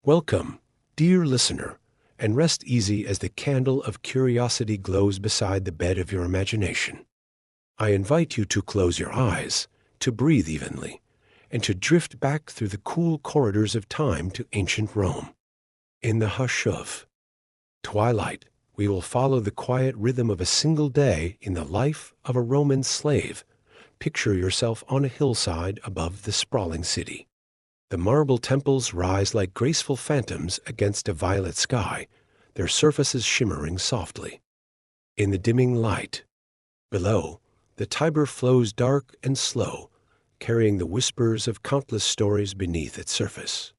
Welcome, dear listener, and rest easy as the candle of curiosity glows beside the bed of your imagination. I invite you to close your eyes, to breathe evenly, and to drift back through the cool corridors of time to ancient Rome. In the hush of twilight, we will follow the quiet rhythm of a single day in the life of a Roman slave. Picture yourself on a hillside above the sprawling city. The marble temples rise like graceful phantoms against a violet sky, their surfaces shimmering softly. In the dimming light, below, the Tiber flows dark and slow, carrying the whispers of countless stories beneath its surface.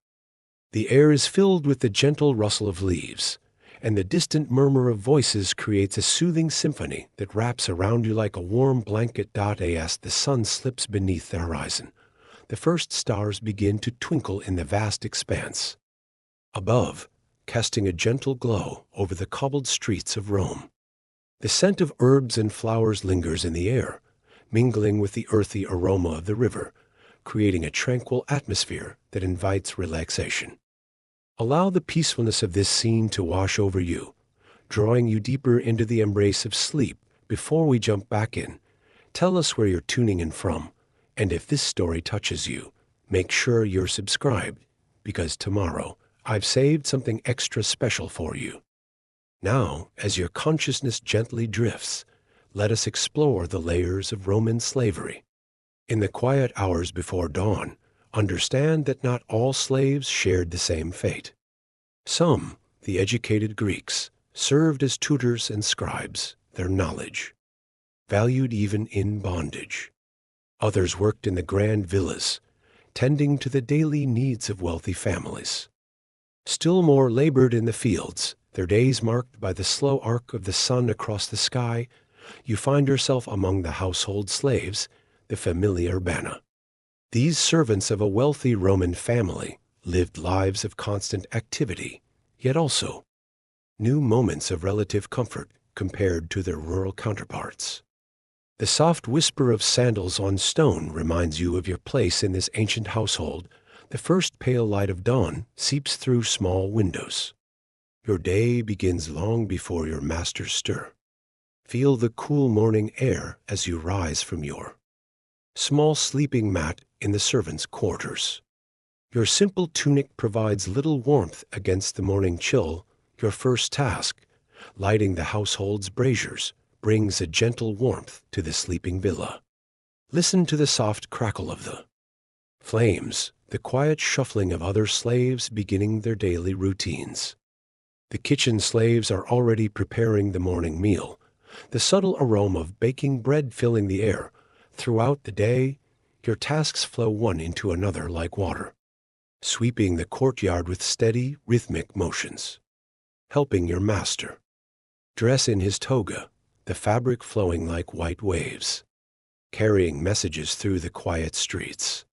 The air is filled with the gentle rustle of leaves, and the distant murmur of voices creates a soothing symphony that wraps around you like a warm blanket. As the sun slips beneath the horizon, the first stars begin to twinkle in the vast expanse. Above, casting a gentle glow over the cobbled streets of Rome. The scent of herbs and flowers lingers in the air, mingling with the earthy aroma of the river, creating a tranquil atmosphere that invites relaxation. Allow the peacefulness of this scene to wash over you, drawing you deeper into the embrace of sleep. Before we jump back in, tell us where you're tuning in from, and if this story touches you, make sure you're subscribed, because tomorrow I've saved something extra special for you. Now, as your consciousness gently drifts, let us explore the layers of Roman slavery. In the quiet hours before dawn, understand that not all slaves shared the same fate. Some, the educated Greeks, served as tutors and scribes, their knowledge valued even in bondage. Others worked in the grand villas, tending to the daily needs of wealthy families. Still more labored in the fields, their days marked by the slow arc of the sun across the sky. You find yourself among the household slaves, the familia urbana. These servants of a wealthy Roman family lived lives of constant activity, yet also new moments of relative comfort compared to their rural counterparts. The soft whisper of sandals on stone reminds you of your place in this ancient household. The first pale light of dawn seeps through small windows. Your day begins long before your masters stir. Feel the cool morning air as you rise from your small sleeping mat in the servants' quarters. Your simple tunic provides little warmth against the morning chill. Your first task, lighting the household's braziers, brings a gentle warmth to the sleeping villa. Listen to the soft crackle of the flames, the quiet shuffling of other slaves beginning their daily routines. The kitchen slaves are already preparing the morning meal, the subtle aroma of baking bread filling the air. Throughout the day, your tasks flow one into another like water, sweeping the courtyard with steady, rhythmic motions. Helping your master dress in his toga, the fabric flowing like white waves, carrying messages through the quiet streets.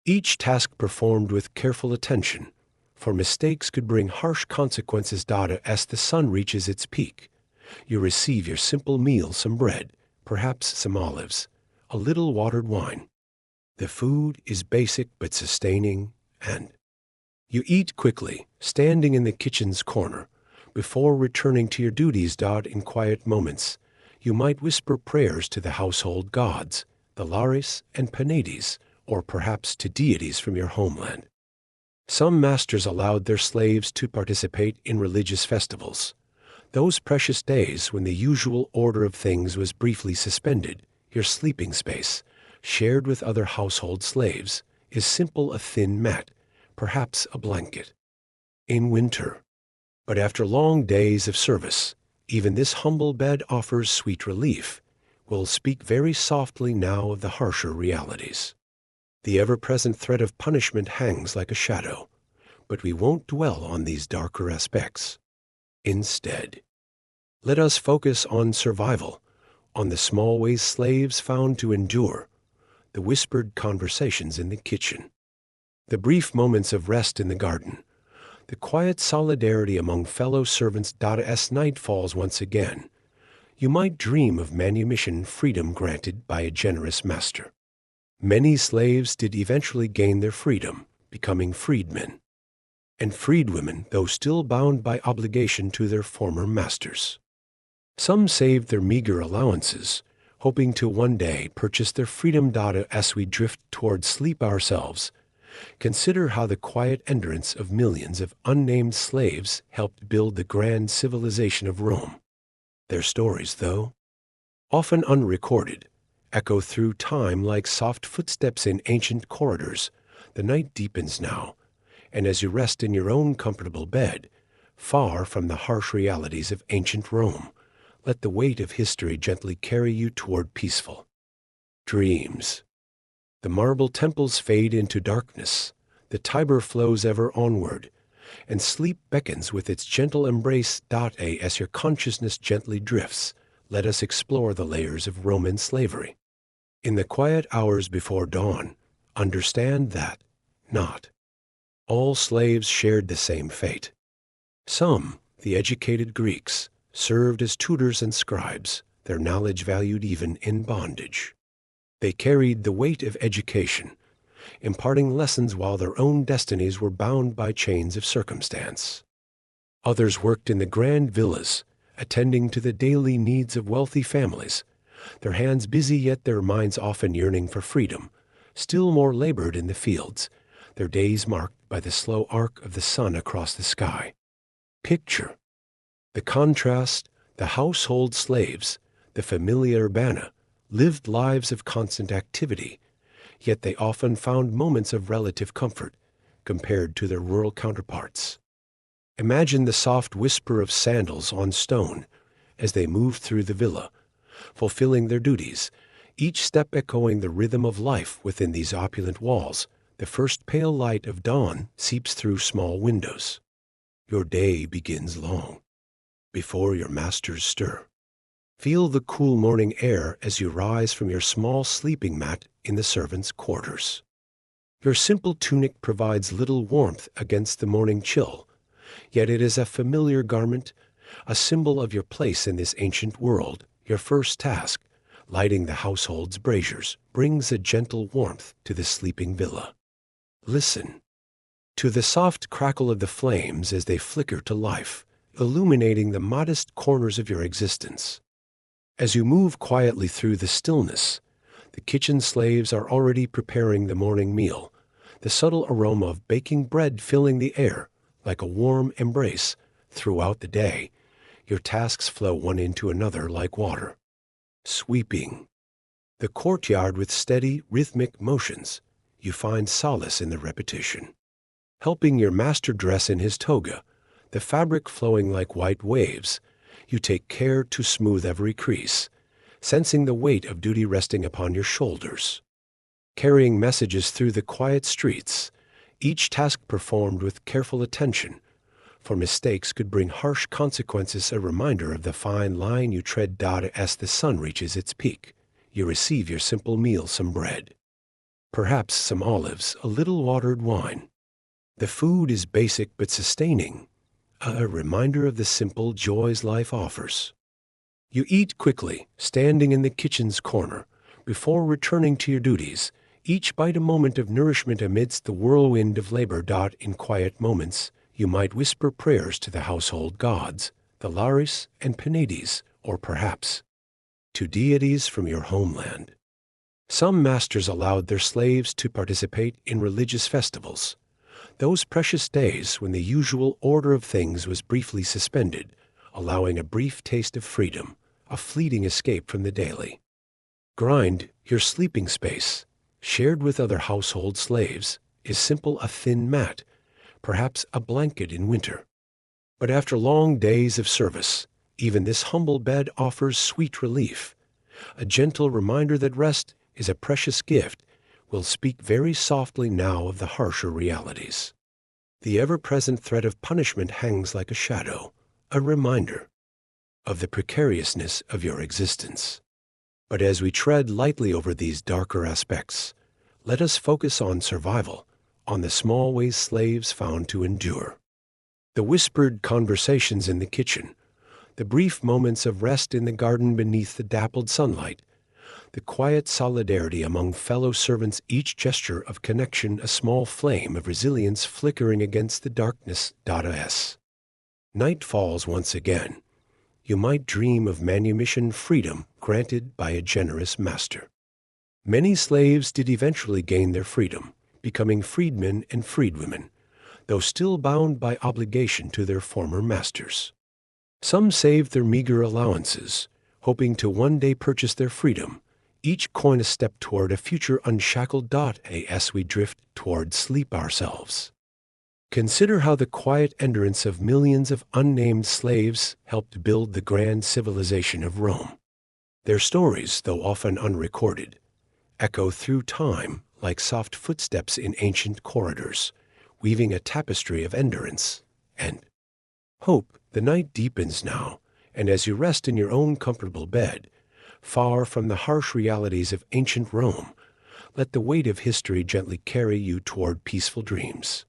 Each task performed with careful attention, for mistakes could bring harsh consequences. As the sun reaches its peak, you receive your simple meal, some bread, perhaps some olives, a little watered wine. The food is basic but sustaining, and you eat quickly, standing in the kitchen's corner, before returning to your duties. In quiet moments, you might whisper prayers to the household gods, the Lares and Penates, or perhaps to deities from your homeland. Some masters allowed their slaves to participate in religious festivals, those precious days when the usual order of things was briefly suspended. Your sleeping space, shared with other household slaves, is simple: a thin mat, perhaps a blanket. In winter, but after long days of service, even this humble bed offers sweet relief. We'll speak very softly now of the harsher realities. The ever-present threat of punishment hangs like a shadow, but we won't dwell on these darker aspects. Instead, let us focus on survival, on the small ways slaves found to endure, the whispered conversations in the kitchen, the brief moments of rest in the garden, the quiet solidarity among fellow servants. As night falls once again, you might dream of manumission freedom granted by a generous master. Many slaves did eventually gain their freedom, becoming freedmen. and freed women, though still bound by obligation to their former masters. Some saved their meager allowances, hoping to one day purchase their freedom. As we drift toward sleep ourselves, consider how the quiet endurance of millions of unnamed slaves helped build the grand civilization of Rome. Their stories, though often unrecorded, echo through time like soft footsteps in ancient corridors. The night deepens now, and as you rest in your own comfortable bed, far from the harsh realities of ancient Rome, let the weight of history gently carry you toward peaceful dreams. The marble temples fade into darkness, the Tiber flows ever onward, and sleep beckons with its gentle embrace. As your consciousness gently drifts, let us explore the layers of Roman slavery. In the quiet hours before dawn, understand that not all slaves shared the same fate. Some, the educated Greeks, served as tutors and scribes, their knowledge valued even in bondage. They carried the weight of education, imparting lessons while their own destinies were bound by chains of circumstance. Others worked in the grand villas, attending to the daily needs of wealthy families, their hands busy yet their minds often yearning for freedom. Still more labored in the fields, their days marked by the slow arc of the sun across the sky. Picture the contrast. The household slaves, the familia urbana, lived lives of constant activity, yet they often found moments of relative comfort compared to their rural counterparts. Imagine the soft whisper of sandals on stone as they moved through the villa, fulfilling their duties, each step echoing the rhythm of life within these opulent walls. The first pale light of dawn seeps through small windows. Your day begins long before your masters stir. Feel the cool morning air as you rise from your small sleeping mat in the servants' quarters. Your simple tunic provides little warmth against the morning chill, yet it is a familiar garment, a symbol of your place in this ancient world. Your first task, lighting the household's braziers, brings a gentle warmth to the sleeping villa. Listen to the soft crackle of the flames as they flicker to life, illuminating the modest corners of your existence. As you move quietly through the stillness, the kitchen slaves are already preparing the morning meal, the subtle aroma of baking bread filling the air like a warm embrace. Throughout the day, your tasks flow one into another like water. Sweeping the courtyard with steady, rhythmic motions, you find solace in the repetition. Helping your master dress in his toga, the fabric flowing like white waves, you take care to smooth every crease, sensing the weight of duty resting upon your shoulders. Carrying messages through the quiet streets, each task performed with careful attention, for mistakes could bring harsh consequences. A reminder of the fine line you tread. As the sun reaches its peak, you receive your simple meal, some bread, perhaps some olives, a little watered wine. The food is basic but sustaining, a reminder of the simple joys life offers. You eat quickly, standing in the kitchen's corner, before returning to your duties, each bite a moment of nourishment amidst the whirlwind of labor. In quiet moments, you might whisper prayers to the household gods, the Lares and Penates, or perhaps to deities from your homeland. Some masters allowed their slaves to participate in religious festivals, those precious days when the usual order of things was briefly suspended, allowing a brief taste of freedom, a fleeting escape from the daily grind. Your sleeping space, shared with other household slaves, is simple, a thin mat, perhaps a blanket in winter. But after long days of service, even this humble bed offers sweet relief, a gentle reminder that rest is a precious gift. Will speak very softly now of the harsher realities. The ever-present threat of punishment hangs like a shadow, a reminder of the precariousness of your existence. But as we tread lightly over these darker aspects, let us focus on survival, on the small ways slaves found to endure. The whispered conversations in the kitchen, the brief moments of rest in the garden beneath the dappled sunlight, the quiet solidarity among fellow servants, each gesture of connection a small flame of resilience flickering against the darkness. As night falls once again, you might dream of manumission freedom granted by a generous master. Many slaves did eventually gain their freedom, becoming freedmen and freedwomen, though still bound by obligation to their former masters. Some saved their meager allowances, hoping to one day purchase their freedom, each coin a step toward a future unshackled. As we drift toward sleep ourselves, consider how the quiet endurance of millions of unnamed slaves helped build the grand civilization of Rome. Their stories, though often unrecorded, echo through time like soft footsteps in ancient corridors, weaving a tapestry of endurance and hope. The night deepens now, and as you rest in your own comfortable bed, far from the harsh realities of ancient Rome, let the weight of history gently carry you toward peaceful dreams.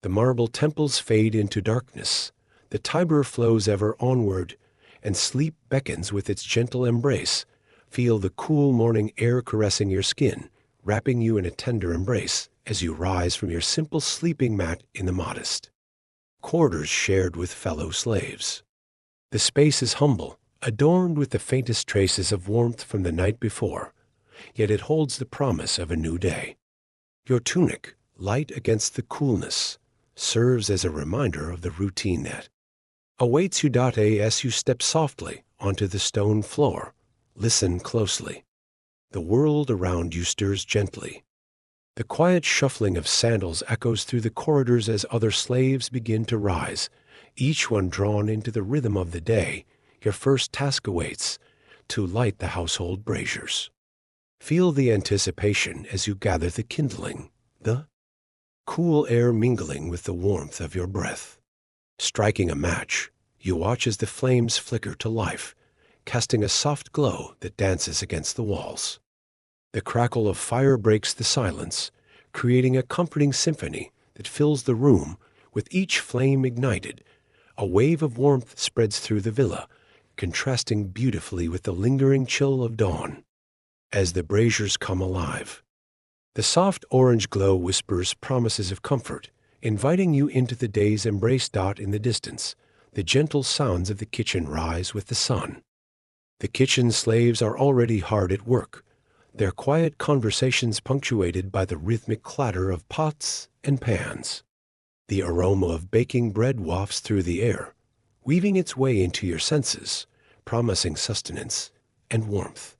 The marble temples fade into darkness, the Tiber flows ever onward, and sleep beckons with its gentle embrace. Feel the cool morning air caressing your skin, wrapping you in a tender embrace as you rise from your simple sleeping mat in the modest quarters shared with fellow slaves. The space is humble, adorned with the faintest traces of warmth from the night before, yet it holds the promise of a new day. Your tunic, light against the coolness, serves as a reminder of the routine that awaits you. As you step softly onto the stone floor, listen closely. The world around you stirs gently. The quiet shuffling of sandals echoes through the corridors as other slaves begin to rise, each one drawn into the rhythm of the day. Your first task awaits, to light the household braziers. Feel the anticipation as you gather the kindling, the cool air mingling with the warmth of your breath. Striking a match, you watch as the flames flicker to life, casting a soft glow that dances against the walls. The crackle of fire breaks the silence, creating a comforting symphony that fills the room. With each flame ignited, a wave of warmth spreads through the villa, contrasting beautifully with the lingering chill of dawn. As the braziers come alive, the soft orange glow whispers promises of comfort, inviting you into the day's embrace. In the distance, the gentle sounds of the kitchen rise with the sun. The kitchen slaves are already hard at work, their quiet conversations punctuated by the rhythmic clatter of pots and pans. The aroma of baking bread wafts through the air, weaving its way into your senses, promising sustenance and warmth.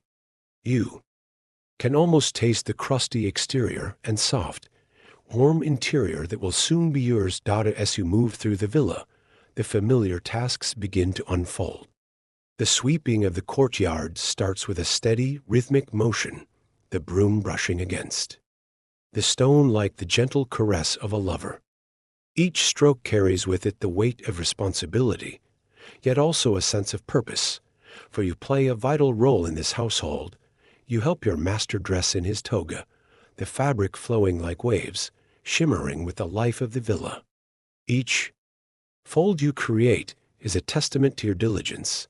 You can almost taste the crusty exterior and soft, warm interior that will soon be yours. As you move through the villa, the familiar tasks begin to unfold. The sweeping of the courtyard starts with a steady, rhythmic motion, the broom brushing against the stone like the gentle caress of a lover. Each stroke carries with it the weight of responsibility, yet also a sense of purpose, for you play a vital role in this household. You help your master dress in his toga, the fabric flowing like waves, shimmering with the life of the villa. Each fold you create is a testament to your diligence,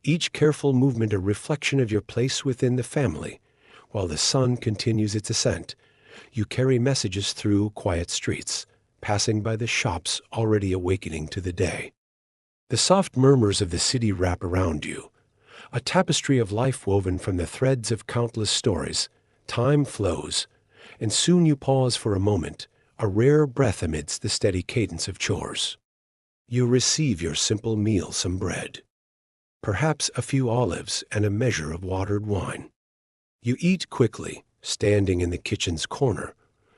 each careful movement a reflection of your place within the family. While the sun continues its ascent, you carry messages through quiet streets, passing by the shops already awakening to the day. The soft murmurs of the city wrap around you, a tapestry of life woven from the threads of countless stories. Time flows, and soon you pause for a moment, a rare breath amidst the steady cadence of chores. You receive your simple meal, some bread, perhaps a few olives and a measure of watered wine. You eat quickly, standing in the kitchen's corner,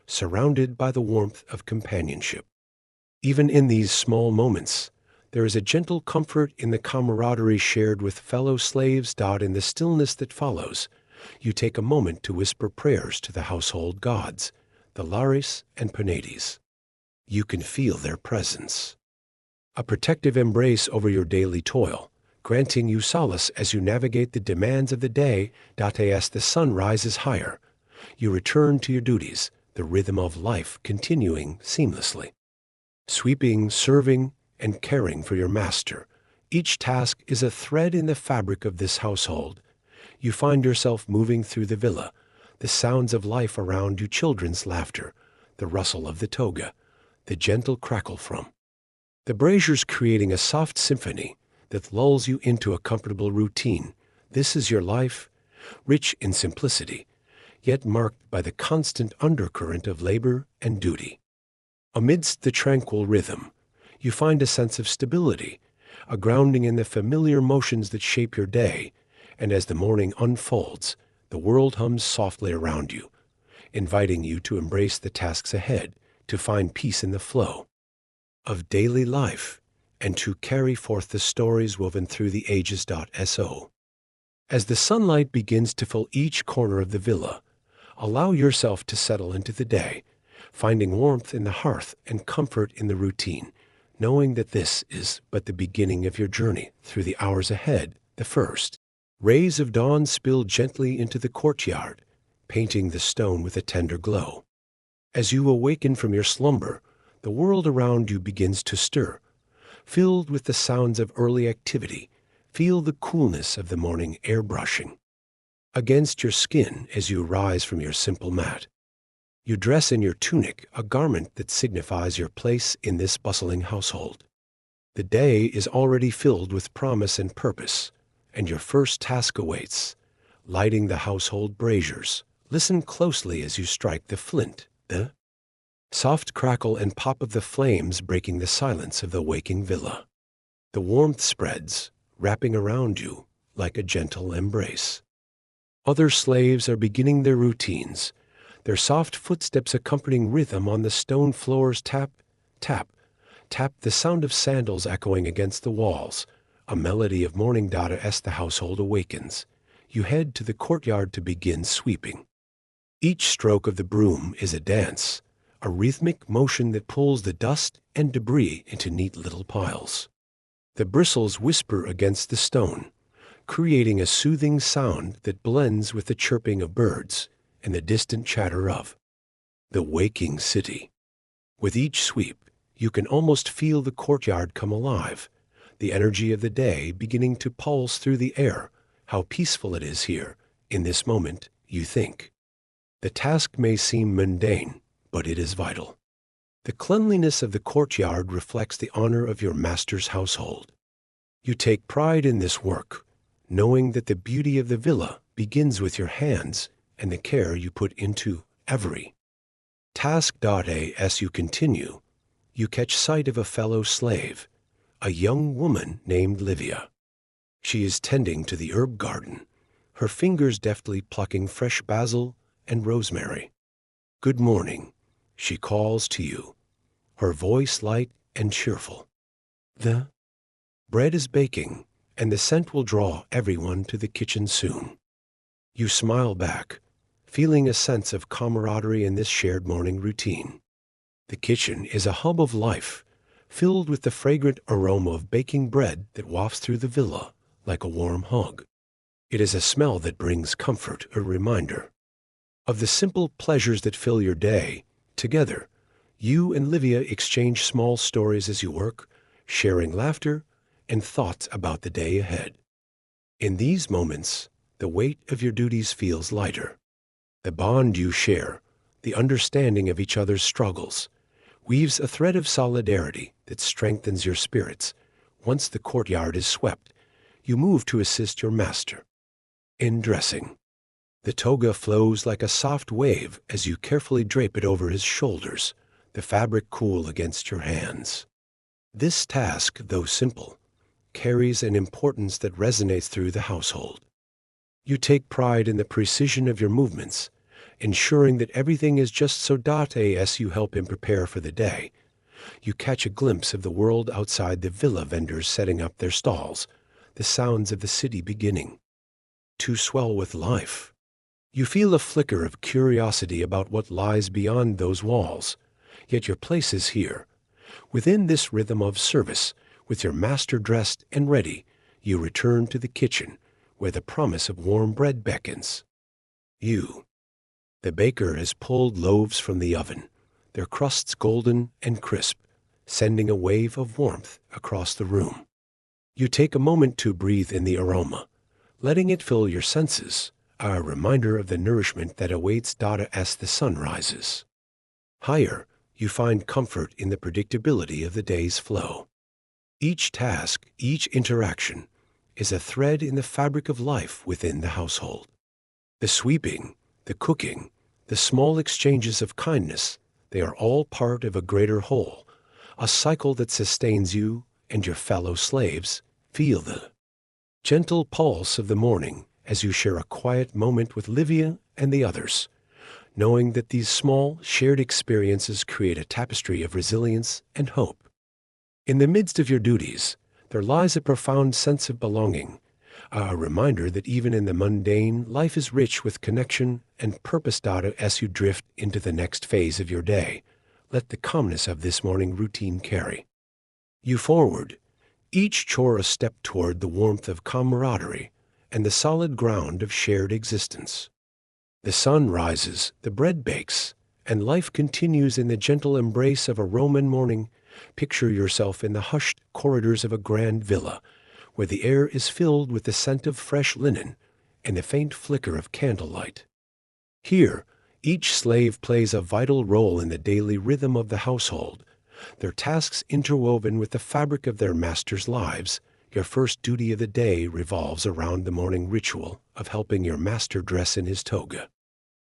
surrounded by the warmth of companionship. Even in these small moments, there is a gentle comfort in the camaraderie shared with fellow slaves. In the stillness that follows, you take a moment to whisper prayers to the household gods, the Lares and Penates. You can feel their presence, a protective embrace over your daily toil, granting you solace as you navigate the demands of the day. As the sun rises higher, you return to your duties, the rhythm of life continuing seamlessly. Sweeping, serving, and caring for your master, each task is a thread in the fabric of this household. You find yourself moving through the villa, the sounds of life around you, children's laughter, the rustle of the toga, the gentle crackle from the braziers, creating a soft symphony that lulls you into a comfortable routine. This is your life, rich in simplicity, yet marked by the constant undercurrent of labor and duty. Amidst the tranquil rhythm, you find a sense of stability, a grounding in the familiar motions that shape your day, and as the morning unfolds, the world hums softly around you, inviting you to embrace the tasks ahead, to find peace in the flow of daily life, and to carry forth the stories woven through the ages. So, as the sunlight begins to fill each corner of the villa, allow yourself to settle into the day, finding warmth in the hearth and comfort in the routine, knowing that this is but the beginning of your journey through the hours ahead. The first rays of dawn spill gently into the courtyard, painting the stone with a tender glow. As you awaken from your slumber, the world around you begins to stir, filled with the sounds of early activity. Feel the coolness of the morning air brushing against your skin as you rise from your simple mat. You dress in your tunic, a garment that signifies your place in this bustling household. The day is already filled with promise and purpose, and your first task awaits, lighting the household braziers. Listen closely as you strike the flint, the soft crackle and pop of the flames breaking the silence of the waking villa. The warmth spreads, wrapping around you like a gentle embrace. Other slaves are beginning their routines, their soft footsteps accompanying rhythm on the stone floors. Tap, tap, tap, the sound of sandals echoing against the walls, a melody of morning. As the household awakens, you head to the courtyard to begin sweeping. Each stroke of the broom is a dance, a rhythmic motion that pulls the dust and debris into neat little piles. The bristles whisper against the stone, creating a soothing sound that blends with the chirping of birds and the distant chatter of the waking city. With each sweep, you can almost feel the courtyard come alive, the energy of the day beginning to pulse through the air. How peaceful it is here, in this moment, you think. The task may seem mundane, but it is vital. The cleanliness of the courtyard reflects the honor of your master's household. You take pride in this work, knowing that the beauty of the villa begins with your hands and the care you put into every task. As you continue, you catch sight of a fellow slave, a young woman named Livia. She is tending to the herb garden, her fingers deftly plucking fresh basil and rosemary. Good morning, she calls to you, her voice light and cheerful. The bread is baking, and the scent will draw everyone to the kitchen soon. You smile back, feeling a sense of camaraderie in this shared morning routine. The kitchen is a hub of life, filled with the fragrant aroma of baking bread that wafts through the villa like a warm hug. It is a smell that brings comfort, a reminder of the simple pleasures that fill your day. Together, you and Livia exchange small stories as you work, sharing laughter and thoughts about the day ahead. In these moments, the weight of your duties feels lighter. The bond you share, the understanding of each other's struggles, weaves a thread of solidarity that strengthens your spirits. Once the courtyard is swept, you move to assist your master in dressing. The toga flows like a soft wave as you carefully drape it over his shoulders, the fabric cool against your hands. This task, though simple, carries an importance that resonates through the household. You take pride in the precision of your movements, ensuring that everything is just so. As you help him prepare for the day, you catch a glimpse of the world outside the villa, vendors setting up their stalls, the sounds of the city beginning to swell with life. You feel a flicker of curiosity about what lies beyond those walls, yet your place is here, within this rhythm of service. With your master dressed and ready, you return to the kitchen, where the promise of warm bread beckons you. The baker has pulled loaves from the oven, their crusts golden and crisp, sending a wave of warmth across the room. You take a moment to breathe in the aroma, letting it fill your senses, a reminder of the nourishment that awaits Dada as the sun rises. Higher, you find comfort in the predictability of the day's flow. Each task, each interaction, is a thread in the fabric of life within the household. The sweeping, the cooking, the small exchanges of kindness, they are all part of a greater whole, a cycle that sustains you and your fellow slaves. Feel the gentle pulse of the morning as you share a quiet moment with Livia and the others, knowing that these small, shared experiences create a tapestry of resilience and hope. In the midst of your duties, there lies a profound sense of belonging, a reminder that even in the mundane, life is rich with connection and purpose. As you drift into the next phase of your day, let the calmness of this morning routine carry you forward, each chore a step toward the warmth of camaraderie and the solid ground of shared existence. The sun rises, the bread bakes, and life continues in the gentle embrace of a Roman morning. Picture yourself in the hushed corridors of a grand villa, where the air is filled with the scent of fresh linen and the faint flicker of candlelight. Here, each slave plays a vital role in the daily rhythm of the household, their tasks interwoven with the fabric of their masters' lives. Your first duty of the day revolves around the morning ritual of helping your master dress in his toga.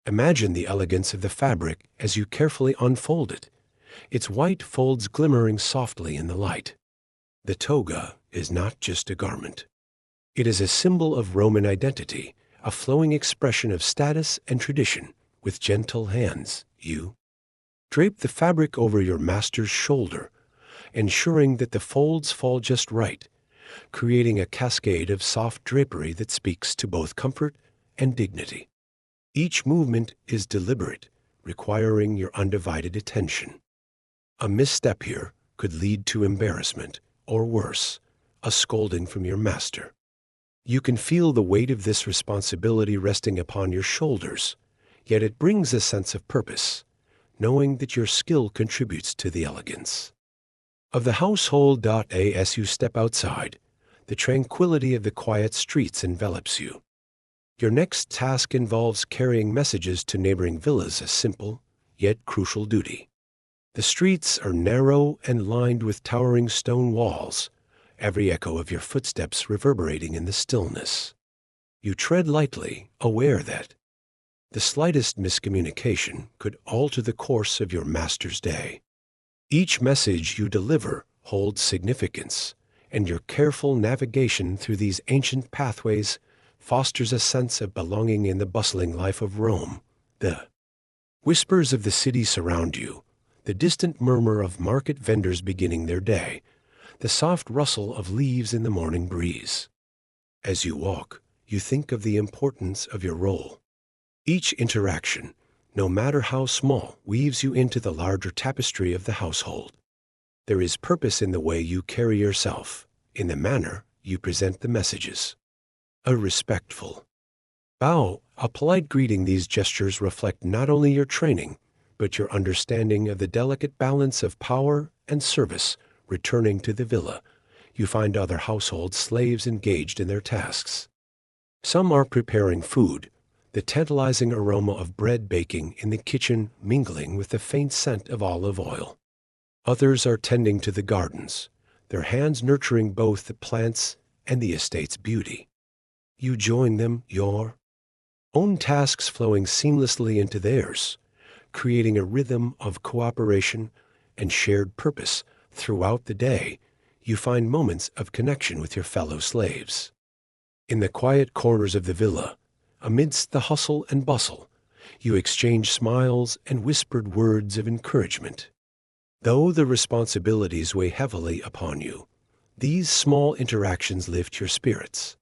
Imagine the elegance of the fabric as you carefully unfold it, its white folds glimmering softly in the light. The toga is not just a garment. It is a symbol of Roman identity, a flowing expression of status and tradition. With gentle hands, you drape the fabric over your master's shoulder, ensuring that the folds fall just right, creating a cascade of soft drapery that speaks to both comfort and dignity. Each movement is deliberate, requiring your undivided attention. A misstep here could lead to embarrassment, or worse, a scolding from your master. You can feel the weight of this responsibility resting upon your shoulders, yet it brings a sense of purpose, knowing that your skill contributes to the elegance of the household. As you step outside, the tranquility of the quiet streets envelops you. Your next task involves carrying messages to neighboring villas, a simple yet crucial duty. The streets are narrow and lined with towering stone walls, every echo of your footsteps reverberating in the stillness. You tread lightly, aware that the slightest miscommunication could alter the course of your master's day. Each message you deliver holds significance, and your careful navigation through these ancient pathways fosters a sense of belonging in the bustling life of Rome. The whispers of the city surround you, the distant murmur of market vendors beginning their day, the soft rustle of leaves in the morning breeze. As you walk, you think of the importance of your role. Each interaction, no matter how small, weaves you into the larger tapestry of the household. There is purpose in the way you carry yourself, in the manner you present the messages. A respectful bow, a polite greeting. These gestures reflect not only your training, but your understanding of the delicate balance of power and service. Returning to the villa, you find other household slaves engaged in their tasks. Some are preparing food, the tantalizing aroma of bread baking in the kitchen mingling with the faint scent of olive oil. Others are tending to the gardens, their hands nurturing both the plants and the estate's beauty. You join them, your own tasks flowing seamlessly into theirs, creating a rhythm of cooperation and shared purpose. Throughout the day, you find moments of connection with your fellow slaves. In the quiet corners of the villa, amidst the hustle and bustle, you exchange smiles and whispered words of encouragement. Though the responsibilities weigh heavily upon you, these small interactions lift your spirits.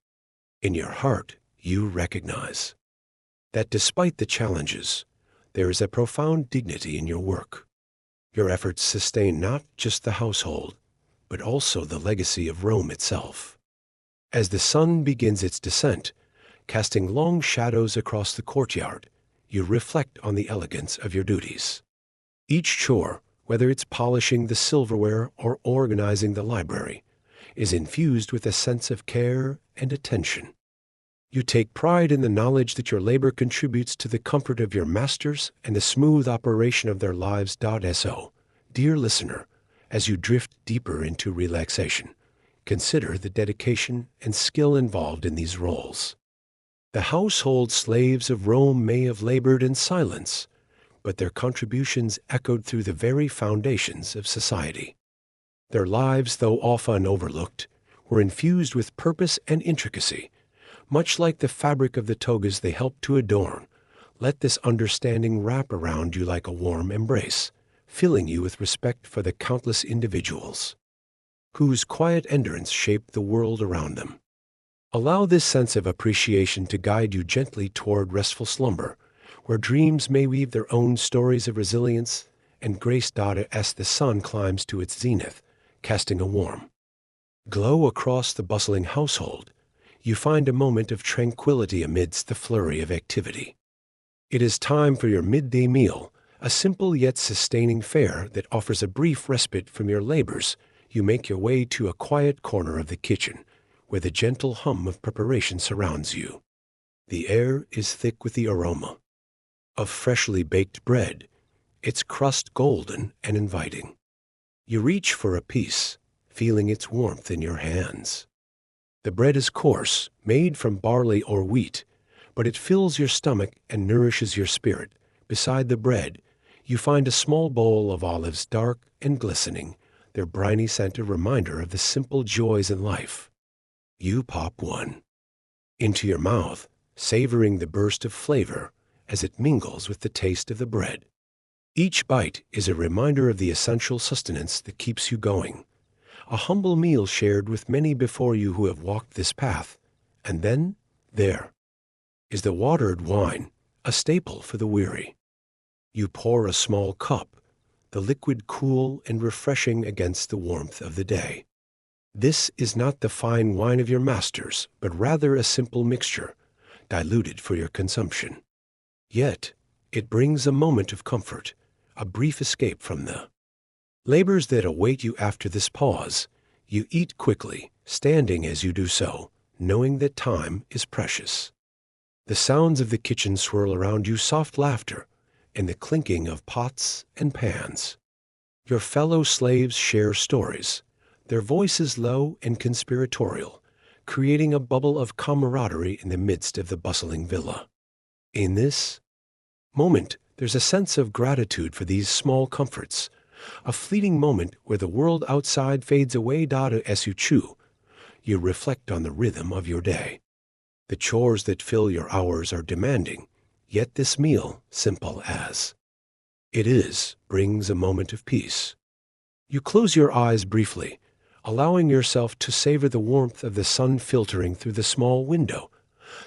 In your heart, you recognize that despite the challenges, there is a profound dignity in your work. Your efforts sustain not just the household, but also the legacy of Rome itself. As the sun begins its descent, casting long shadows across the courtyard, you reflect on the elegance of your duties. Each chore, whether it's polishing the silverware or organizing the library, is infused with a sense of care and attention. You take pride in the knowledge that your labor contributes to the comfort of your masters and the smooth operation of their lives. So, dear listener, as you drift deeper into relaxation, consider the dedication and skill involved in these roles. The household slaves of Rome may have labored in silence, but their contributions echoed through the very foundations of society. Their lives, though often overlooked, were infused with purpose and intricacy, much like the fabric of the togas they helped to adorn. Let this understanding wrap around you like a warm embrace, filling you with respect for the countless individuals whose quiet endurance shaped the world around them. Allow this sense of appreciation to guide you gently toward restful slumber, where dreams may weave their own stories of resilience and grace. As the sun climbs to its zenith, casting a warm glow across the bustling household, you find a moment of tranquility amidst the flurry of activity. It is time for your midday meal, a simple yet sustaining fare that offers a brief respite from your labors. You make your way to a quiet corner of the kitchen, where the gentle hum of preparation surrounds you. The air is thick with the aroma of freshly baked bread, its crust golden and inviting. You reach for a piece, feeling its warmth in your hands. The bread is coarse, made from barley or wheat, but it fills your stomach and nourishes your spirit. Beside the bread, you find a small bowl of olives, dark and glistening, their briny scent a reminder of the simple joys in life. You pop one into your mouth, savoring the burst of flavor as it mingles with the taste of the bread. Each bite is a reminder of the essential sustenance that keeps you going. A humble meal shared with many before you who have walked this path. And then, there is the watered wine, a staple for the weary. You pour a small cup, the liquid cool and refreshing against the warmth of the day. This is not the fine wine of your masters, but rather a simple mixture, diluted for your consumption. Yet, it brings a moment of comfort, a brief escape from the labors that await you. After this pause, you eat quickly, standing as you do so, knowing that time is precious. The sounds of the kitchen swirl around you, soft laughter, and the clinking of pots and pans. Your fellow slaves share stories, their voices low and conspiratorial, creating a bubble of camaraderie in the midst of the bustling villa. In this moment, there's a sense of gratitude for these small comforts, a fleeting moment where the world outside fades away. As you chew, you reflect on the rhythm of your day. The chores that fill your hours are demanding, yet this meal, simple as it is, brings a moment of peace. You close your eyes briefly, allowing yourself to savor the warmth of the sun filtering through the small window,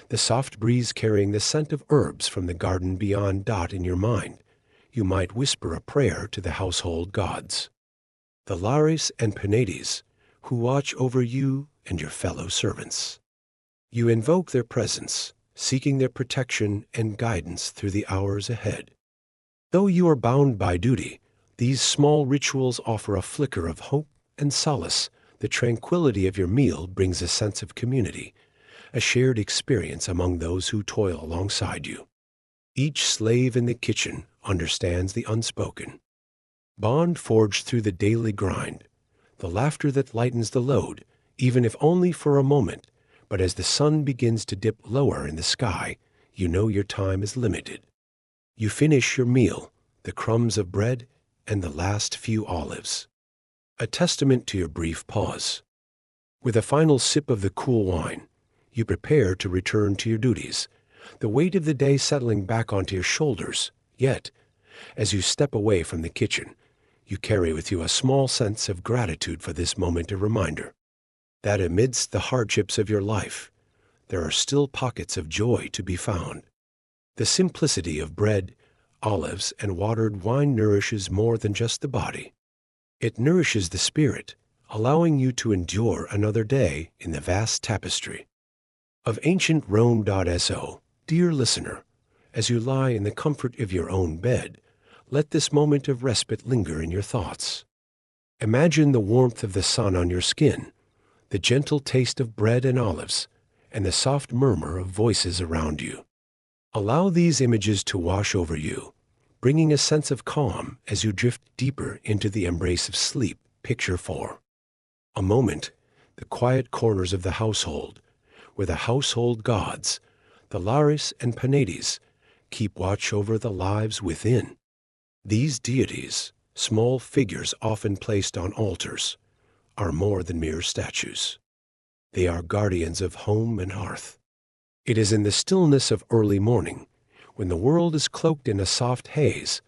the soft breeze carrying the scent of herbs from the garden beyond. In your mind, you might whisper a prayer to the household gods, the Lares and Penates, who watch over you and your fellow servants. You invoke their presence, seeking their protection and guidance through the hours ahead. Though you are bound by duty, these small rituals offer a flicker of hope and solace. The tranquility of your meal brings a sense of community, a shared experience among those who toil alongside you. Each slave in the kitchen understands the unspoken bond forged through the daily grind, the laughter that lightens the load, even if only for a moment. But as the sun begins to dip lower in the sky, you know your time is limited. You finish your meal, the crumbs of bread and the last few olives, a testament to your brief pause. With a final sip of the cool wine, you prepare to return to your duties, the weight of the day settling back onto your shoulders. Yet, as you step away from the kitchen, you carry with you a small sense of gratitude for this moment, a reminder that amidst the hardships of your life, there are still pockets of joy to be found. The simplicity of bread, olives, and watered wine nourishes more than just the body. It nourishes the spirit, allowing you to endure another day in the vast tapestry of ancient Rome. So, dear listener, as you lie in the comfort of your own bed, let this moment of respite linger in your thoughts. Imagine the warmth of the sun on your skin, the gentle taste of bread and olives, and the soft murmur of voices around you. Allow these images to wash over you, bringing a sense of calm as you drift deeper into the embrace of sleep. Picture 4. A moment, the quiet corners of the household, where the household gods, the Lares and Penates, keep watch over the lives within. These deities, small figures often placed on altars, are more than mere statues. They are guardians of home and hearth. It is in the stillness of early morning, when the world is cloaked in a soft haze,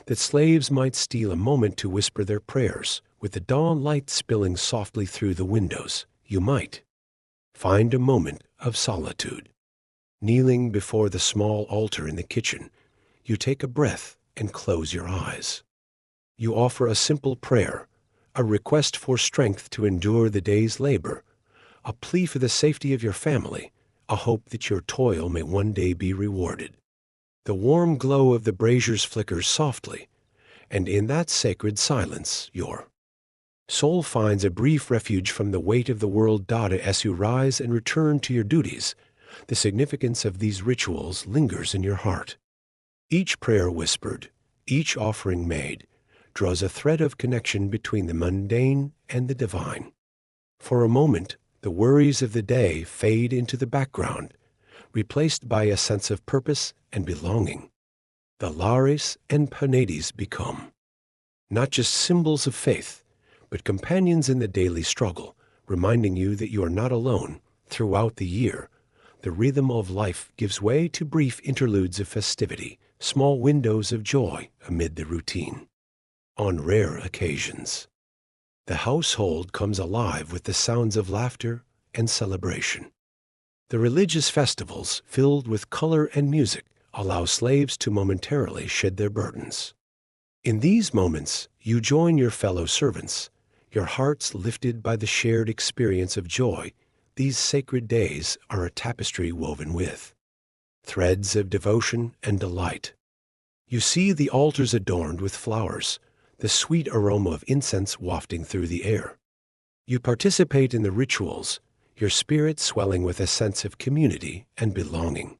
that slaves might steal a moment to whisper their prayers. With the dawn light spilling softly through the windows, you might find a moment of solitude. Kneeling before the small altar in the kitchen, you take a breath and close your eyes. You offer a simple prayer, a request for strength to endure the day's labor, a plea for the safety of your family, a hope that your toil may one day be rewarded. The warm glow of the braziers flickers softly, and in that sacred silence, your soul finds a brief refuge from the weight of the world. As you rise and return to your duties, the significance of these rituals lingers in your heart. Each prayer whispered, each offering made, draws a thread of connection between the mundane and the divine. For a moment, the worries of the day fade into the background, replaced by a sense of purpose and belonging. The Lares and Penates become not just symbols of faith, but companions in the daily struggle, reminding you that you are not alone. Throughout the year, the rhythm of life gives way to brief interludes of festivity, small windows of joy amid the routine. On rare occasions, the household comes alive with the sounds of laughter and celebration. The religious festivals, filled with color and music, allow slaves to momentarily shed their burdens. In these moments, you join your fellow servants, your hearts lifted by the shared experience of joy. These sacred days are a tapestry woven with threads of devotion and delight. You see the altars adorned with flowers, the sweet aroma of incense wafting through the air. You participate in the rituals, your spirit swelling with a sense of community and belonging.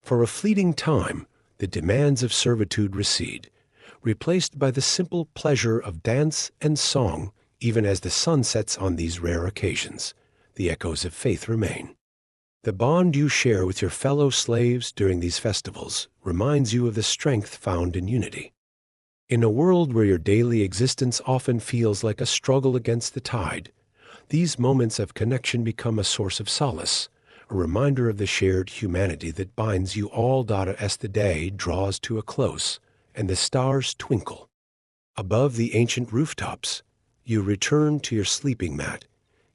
For a fleeting time, the demands of servitude recede, replaced by the simple pleasure of dance and song. Even as the sun sets on these rare occasions, the echoes of faith remain. The bond you share with your fellow slaves during these festivals reminds you of the strength found in unity. In a world where your daily existence often feels like a struggle against the tide, these moments of connection become a source of solace, a reminder of the shared humanity that binds you all. As the day draws to a close and the stars twinkle above the ancient rooftops, you return to your sleeping mat,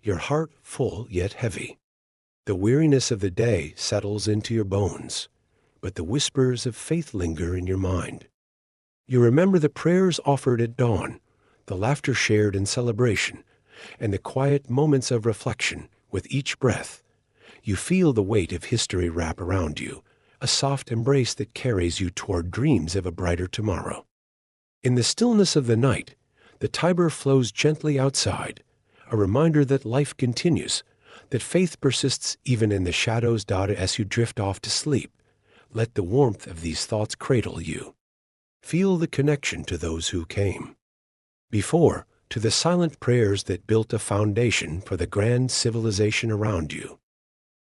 your heart full yet heavy. The weariness of the day settles into your bones, but the whispers of faith linger in your mind. You remember the prayers offered at dawn, the laughter shared in celebration, and the quiet moments of reflection. With each breath, you feel the weight of history wrap around you, a soft embrace that carries you toward dreams of a brighter tomorrow. In the stillness of the night, the Tiber flows gently outside, a reminder that life continues, that faith persists even in the shadows. As you drift off to sleep, let the warmth of these thoughts cradle you. Feel the connection to those who came before, to the silent prayers that built a foundation for the grand civilization around you.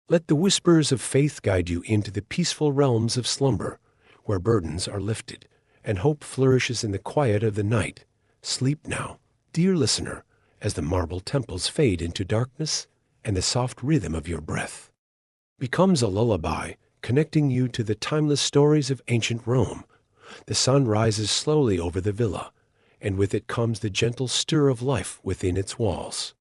Let the whispers of faith guide you into the peaceful realms of slumber, where burdens are lifted and hope flourishes in the quiet of the night. Sleep now, dear listener, as the marble temples fade into darkness and the soft rhythm of your breath becomes a lullaby, connecting you to the timeless stories of ancient Rome. The sun rises slowly over the villa, and with it comes the gentle stir of life within its walls.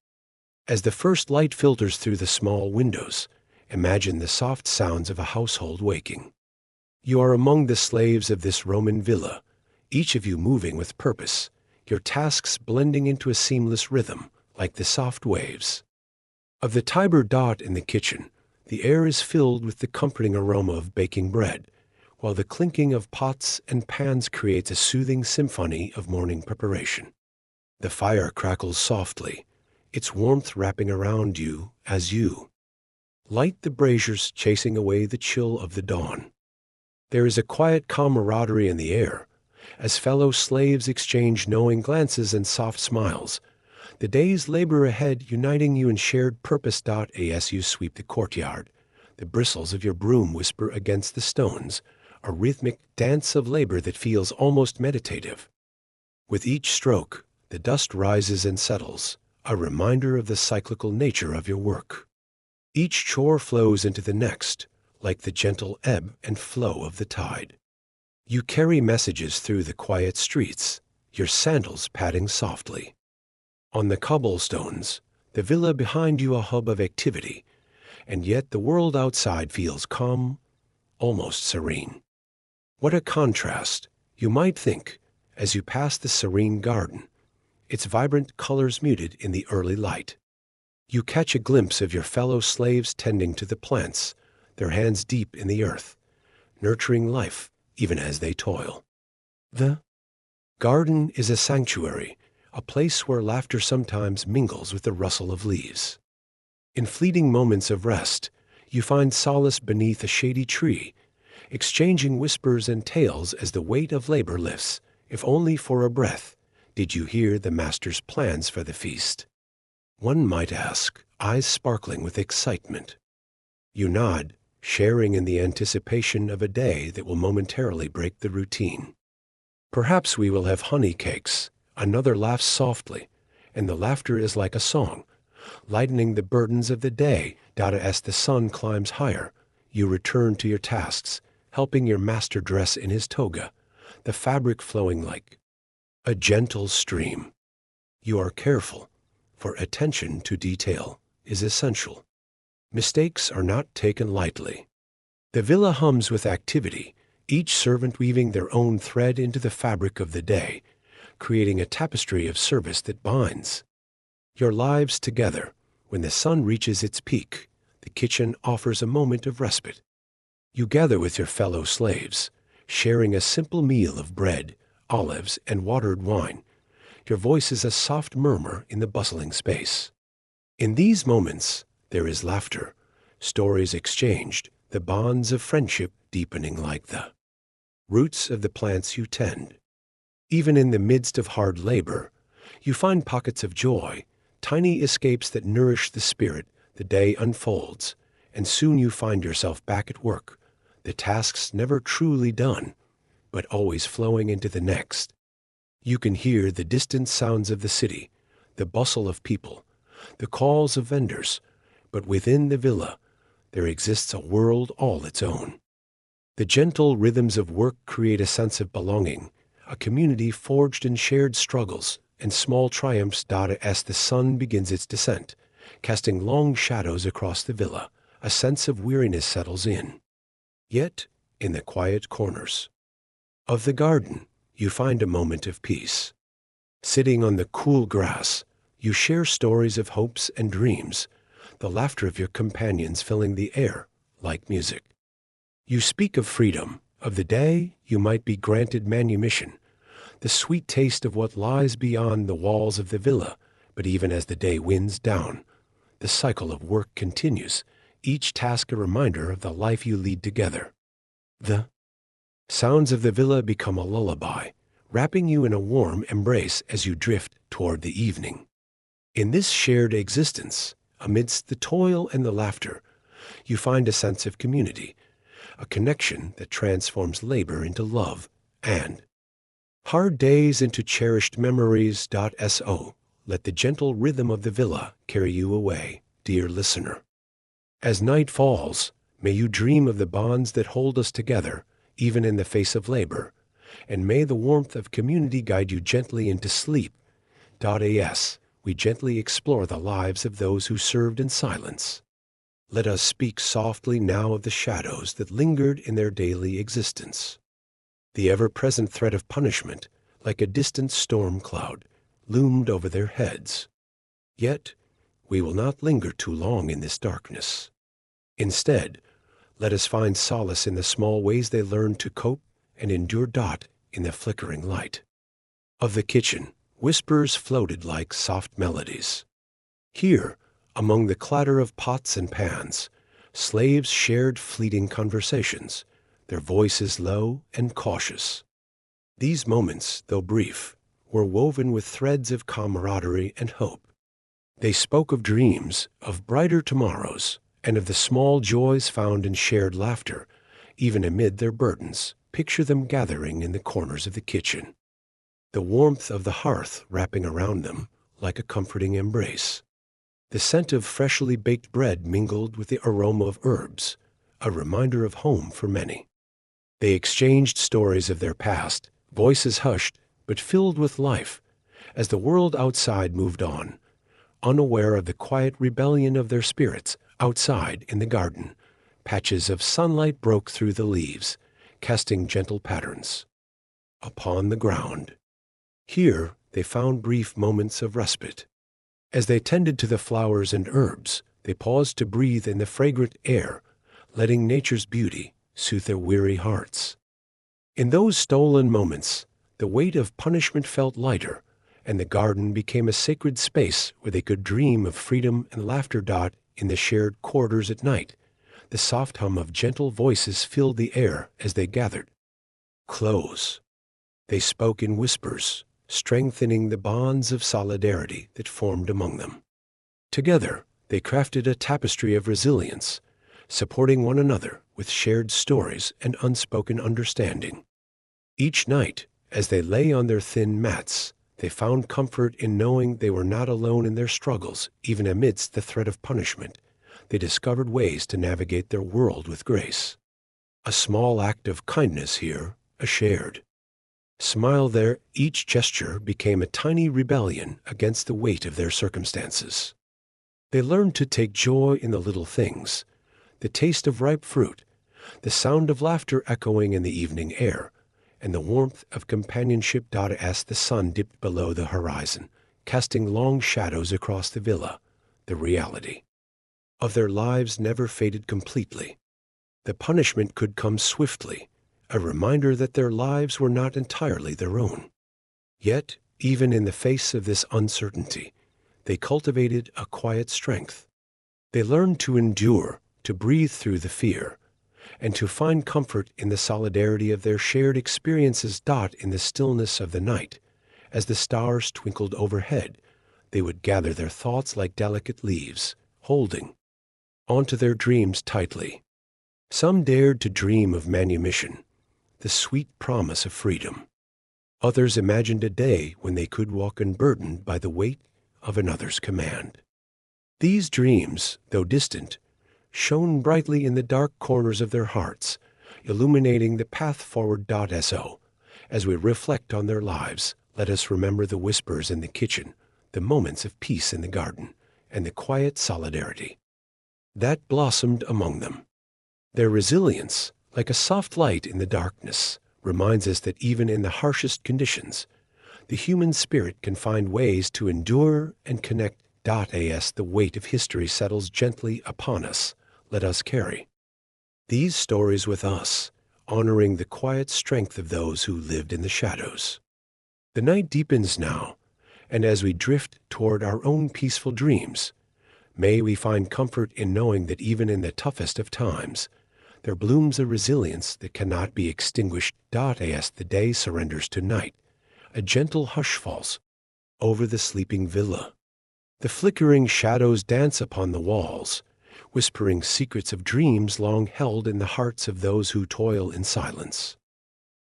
As the first light filters through the small windows, imagine the soft sounds of a household waking. You are among the slaves of this Roman villa, each of you moving with purpose, your tasks blending into a seamless rhythm like the soft waves of the Tiber. In the kitchen, the air is filled with the comforting aroma of baking bread, while the clinking of pots and pans creates a soothing symphony of morning preparation. The fire crackles softly, its warmth wrapping around you as you Light the braziers, chasing away the chill of the dawn. There is a quiet camaraderie in the air, as fellow slaves exchange knowing glances and soft smiles. The day's labor ahead uniting you in shared purpose. As you sweep the courtyard, the bristles of your broom whisper against the stones, a rhythmic dance of labor that feels almost meditative. With each stroke, the dust rises and settles, a reminder of the cyclical nature of your work. Each chore flows into the next, like the gentle ebb and flow of the tide. You carry messages through the quiet streets, your sandals padding softly. On the cobblestones, the villa behind you a hub of activity, and yet the world outside feels calm, almost serene. What a contrast, you might think, as you pass the serene garden, its vibrant colors muted in the early light. You catch a glimpse of your fellow slaves tending to the plants, their hands deep in the earth, nurturing life even as they toil. The garden is a sanctuary, a place where laughter sometimes mingles with the rustle of leaves. In fleeting moments of rest, you find solace beneath a shady tree, exchanging whispers and tales as the weight of labor lifts, if only for a breath. Did you hear the master's plans for the feast? One might ask, eyes sparkling with excitement. You nod, sharing in the anticipation of a day that will momentarily break the routine. Perhaps we will have honey cakes. Another laughs softly, and the laughter is like a song, lightening the burdens of the day. As the sun climbs higher, you return to your tasks, helping your master dress in his toga, the fabric flowing like a gentle stream. You are careful, for attention to detail is essential. Mistakes are not taken lightly. The villa hums with activity, each servant weaving their own thread into the fabric of the day, creating a tapestry of service that binds your lives together. When the sun reaches its peak, the kitchen offers a moment of respite. You gather with your fellow slaves, sharing a simple meal of bread, olives, and watered wine. Your voice is a soft murmur in the bustling space. In these moments, there is laughter, stories exchanged, the bonds of friendship deepening like the roots of the plants you tend. Even in the midst of hard labor, you find pockets of joy, tiny escapes that nourish the spirit. The day unfolds, and soon you find yourself back at work, the tasks never truly done, but always flowing into the next. You can hear the distant sounds of the city, the bustle of people, the calls of vendors, but within the villa, there exists a world all its own. The gentle rhythms of work create a sense of belonging, a community forged in shared struggles and small triumphs. As the sun begins its descent, casting long shadows across the villa, a sense of weariness settles in. Yet, in the quiet corners of the garden, you find a moment of peace. Sitting on the cool grass, you share stories of hopes and dreams, the laughter of your companions filling the air like music. You speak of freedom, of the day you might be granted manumission, the sweet taste of what lies beyond the walls of the villa. But even as the day winds down, the cycle of work continues, each task a reminder of the life you lead together. The sounds of the villa become a lullaby, wrapping you in a warm embrace as you drift toward the evening. In this shared existence, amidst the toil and the laughter, you find a sense of community, a connection that transforms labor into love and hard days into cherished memories. So, let the gentle rhythm of the villa carry you away, dear listener. As night falls, may you dream of the bonds that hold us together, even in the face of labor, and may the warmth of community guide you gently into sleep. As we gently explore the lives of those who served in silence, let us speak softly now of the shadows that lingered in their daily existence. The ever-present threat of punishment, like a distant storm cloud, loomed over their heads. Yet, we will not linger too long in this darkness. Instead, let us find solace in the small ways they learned to cope and endure. In the flickering light of the kitchen, whispers floated like soft melodies. Here, among the clatter of pots and pans, Slaves shared fleeting conversations, their voices low and cautious. These moments, though brief, were woven with threads of camaraderie and hope. They spoke of dreams, of brighter tomorrows, and of the small joys found in shared laughter, even amid their burdens. Picture them gathering in the corners of the kitchen, the warmth of the hearth wrapping around them like a comforting embrace. The scent of freshly baked bread mingled with the aroma of herbs, a reminder of home for many. They exchanged stories of their past, voices hushed but filled with life, as the world outside moved on, unaware of the quiet rebellion of their spirits. Outside in the garden, patches of sunlight broke through the leaves, casting gentle patterns upon the ground. Here they found brief moments of respite. As they tended to the flowers and herbs, they paused to breathe in the fragrant air, letting nature's beauty soothe their weary hearts. In those stolen moments, the weight of punishment felt lighter, and the garden became a sacred space where they could dream of freedom and laughter. In the shared quarters at night, the soft hum of gentle voices filled the air as they gathered close. They spoke in whispers, strengthening the bonds of solidarity that formed among them. Together, they crafted a tapestry of resilience, supporting one another with shared stories and unspoken understanding. Each night, as they lay on their thin mats, they found comfort in knowing they were not alone in their struggles. Even amidst the threat of punishment, they discovered ways to navigate their world with grace. A small act of kindness here, a shared smile there, each gesture became a tiny rebellion against the weight of their circumstances. They learned to take joy in the little things, the taste of ripe fruit, the sound of laughter echoing in the evening air, and the warmth of companionship. As the sun dipped below the horizon, casting long shadows across the villa, the reality of their lives never faded completely. The punishment could come swiftly, a reminder that their lives were not entirely their own. Yet, even in the face of this uncertainty, they cultivated a quiet strength. They learned to endure, to breathe through the fear, and to find comfort in the solidarity of their shared experiences. In the stillness of the night, as the stars twinkled overhead, they would gather their thoughts like delicate leaves, holding onto their dreams tightly. Some dared to dream of manumission, the sweet promise of freedom. Others imagined a day when they could walk unburdened by the weight of another's command. These dreams, though distant, shone brightly in the dark corners of their hearts, illuminating the path forward. As we reflect on their lives, let us remember the whispers in the kitchen, the moments of peace in the garden, and the quiet solidarity that blossomed among them. Their resilience, like a soft light in the darkness, reminds us that even in the harshest conditions, the human spirit can find ways to endure and connect. As the weight of history settles gently upon us, let us carry these stories with us, honoring the quiet strength of those who lived in the shadows. The night deepens now, and as we drift toward our own peaceful dreams, may we find comfort in knowing that even in the toughest of times, there blooms a resilience that cannot be extinguished. As the day surrenders to night, a gentle hush falls over the sleeping villa. The flickering shadows dance upon the walls, whispering secrets of dreams long held in the hearts of those who toil in silence.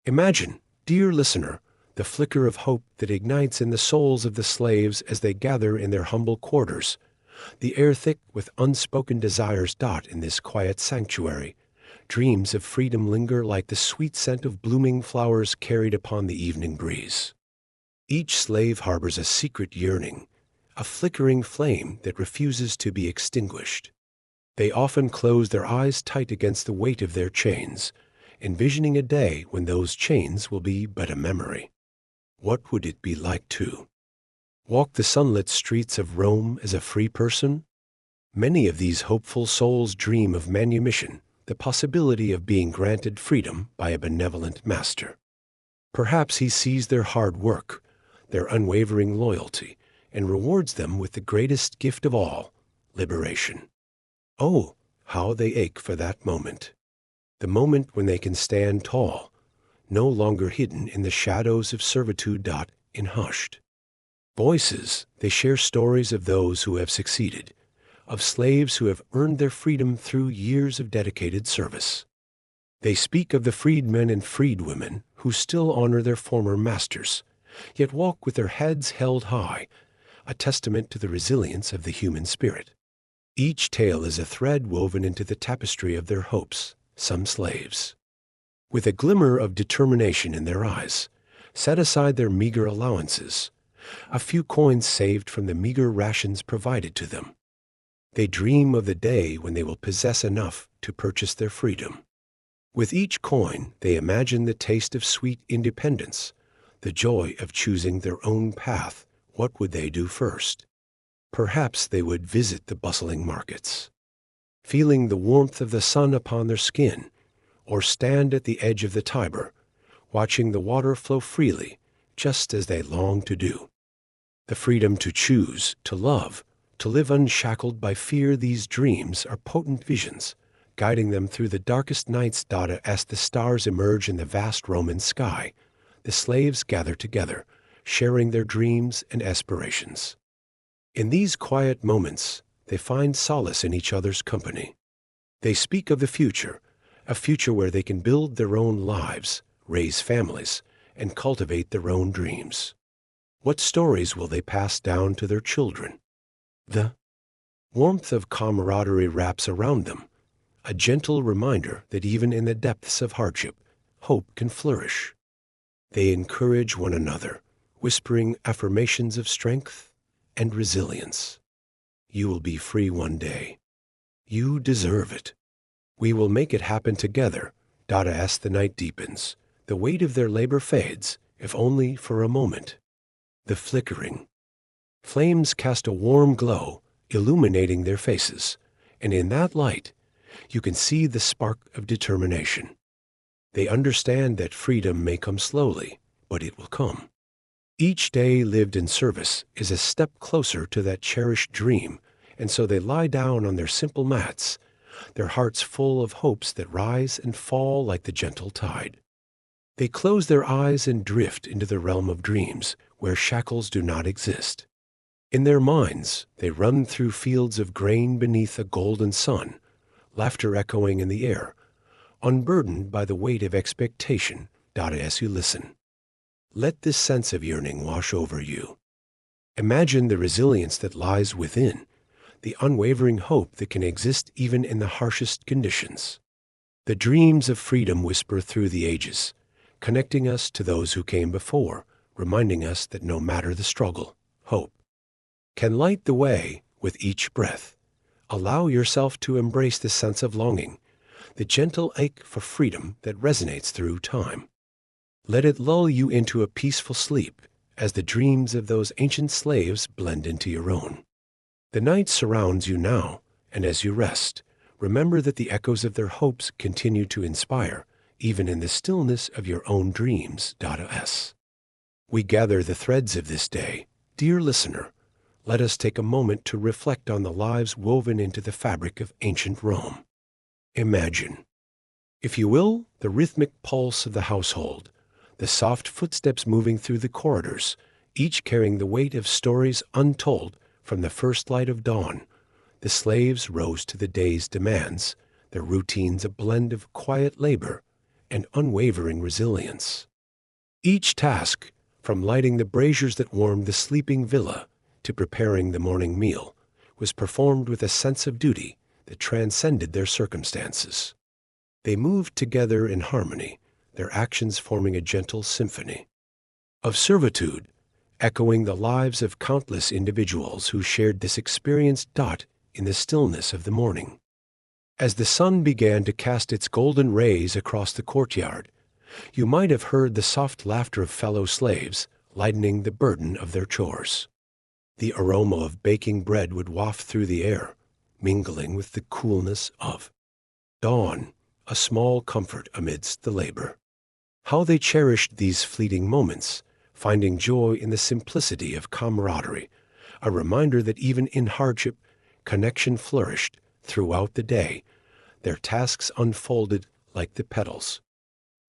Imagine, dear listener, the flicker of hope that ignites in the souls of the slaves as they gather in their humble quarters, the air thick with unspoken desires. In this quiet sanctuary, dreams of freedom linger like the sweet scent of blooming flowers carried upon the evening breeze. Each slave harbors a secret yearning, a flickering flame that refuses to be extinguished. They often close their eyes tight against the weight of their chains, envisioning a day when those chains will be but a memory. What would it be like to walk the sunlit streets of Rome as a free person? Many of these hopeful souls dream of manumission, the possibility of being granted freedom by a benevolent master. Perhaps he sees their hard work, their unwavering loyalty, and rewards them with the greatest gift of all, liberation. Oh, How they ache for that moment. The moment when they can stand tall, no longer hidden in the shadows of servitude. In hushed voices, they share stories of those who have succeeded, of slaves who have earned their freedom through years of dedicated service. They speak of the freedmen and freedwomen who still honor their former masters, yet walk with their heads held high, a testament to the resilience of the human spirit. Each tale is a thread woven into the tapestry of their hopes. Some slaves, with a glimmer of determination in their eyes, set aside their meager allowances, a few coins saved from the meager rations provided to them. They dream of the day when they will possess enough to purchase their freedom. With each coin, they imagine the taste of sweet independence, the joy of choosing their own path. What would they do first? Perhaps they would visit the bustling markets, feeling the warmth of the sun upon their skin, or stand at the edge of the Tiber, watching the water flow freely, just as they long to do. The freedom to choose, to love, to live unshackled by fear, these dreams are potent visions, guiding them through the darkest nights. As the stars emerge in the vast Roman sky, the slaves gather together, sharing their dreams and aspirations. In these quiet moments, they find solace in each other's company. They speak of the future, a future where they can build their own lives, raise families, and cultivate their own dreams. What stories will they pass down to their children? The warmth of camaraderie wraps around them, a gentle reminder that even in the depths of hardship, hope can flourish. They encourage one another, whispering affirmations of strength and resilience. You will be free one day. You deserve it. We will make it happen together. As the night deepens, the weight of their labor fades, if only for a moment. The flickering flames cast a warm glow, illuminating their faces, and in that light, you can see the spark of determination. They understand that freedom may come slowly, but it will come. Each day lived in service is a step closer to that cherished dream, and so they lie down on their simple mats, their hearts full of hopes that rise and fall like the gentle tide. They close their eyes and drift into the realm of dreams, where shackles do not exist. In their minds, they run through fields of grain beneath a golden sun, laughter echoing in the air, unburdened by the weight of expectation. As you listen, let this sense of yearning wash over you. Imagine the resilience that lies within, the unwavering hope that can exist even in the harshest conditions. The dreams of freedom whisper through the ages, connecting us to those who came before, reminding us that no matter the struggle, hope can light the way with each breath. Allow yourself to embrace the sense of longing, the gentle ache for freedom that resonates through time. Let it lull you into a peaceful sleep as the dreams of those ancient slaves blend into your own. The night surrounds you now, and as you rest, remember that the echoes of their hopes continue to inspire, even in the stillness of your own dreams. We gather the threads of this day. Dear listener, let us take a moment to reflect on the lives woven into the fabric of ancient Rome. Imagine, if you will, the rhythmic pulse of the household, the soft footsteps moving through the corridors, each carrying the weight of stories untold from the first light of dawn. The slaves rose to the day's demands, their routines a blend of quiet labor and unwavering resilience. Each task, from lighting the braziers that warmed the sleeping villa to preparing the morning meal, was performed with a sense of duty that transcended their circumstances. They moved together in harmony, their actions forming a gentle symphony of servitude, echoing the lives of countless individuals who shared this experience. In the stillness of the morning, as the sun began to cast its golden rays across the courtyard, you might have heard the soft laughter of fellow slaves, lightening the burden of their chores. The aroma of baking bread would waft through the air, mingling with the coolness of dawn, a small comfort amidst the labor. How they cherished these fleeting moments, finding joy in the simplicity of camaraderie, a reminder that even in hardship, connection flourished throughout the day, their tasks unfolded like the petals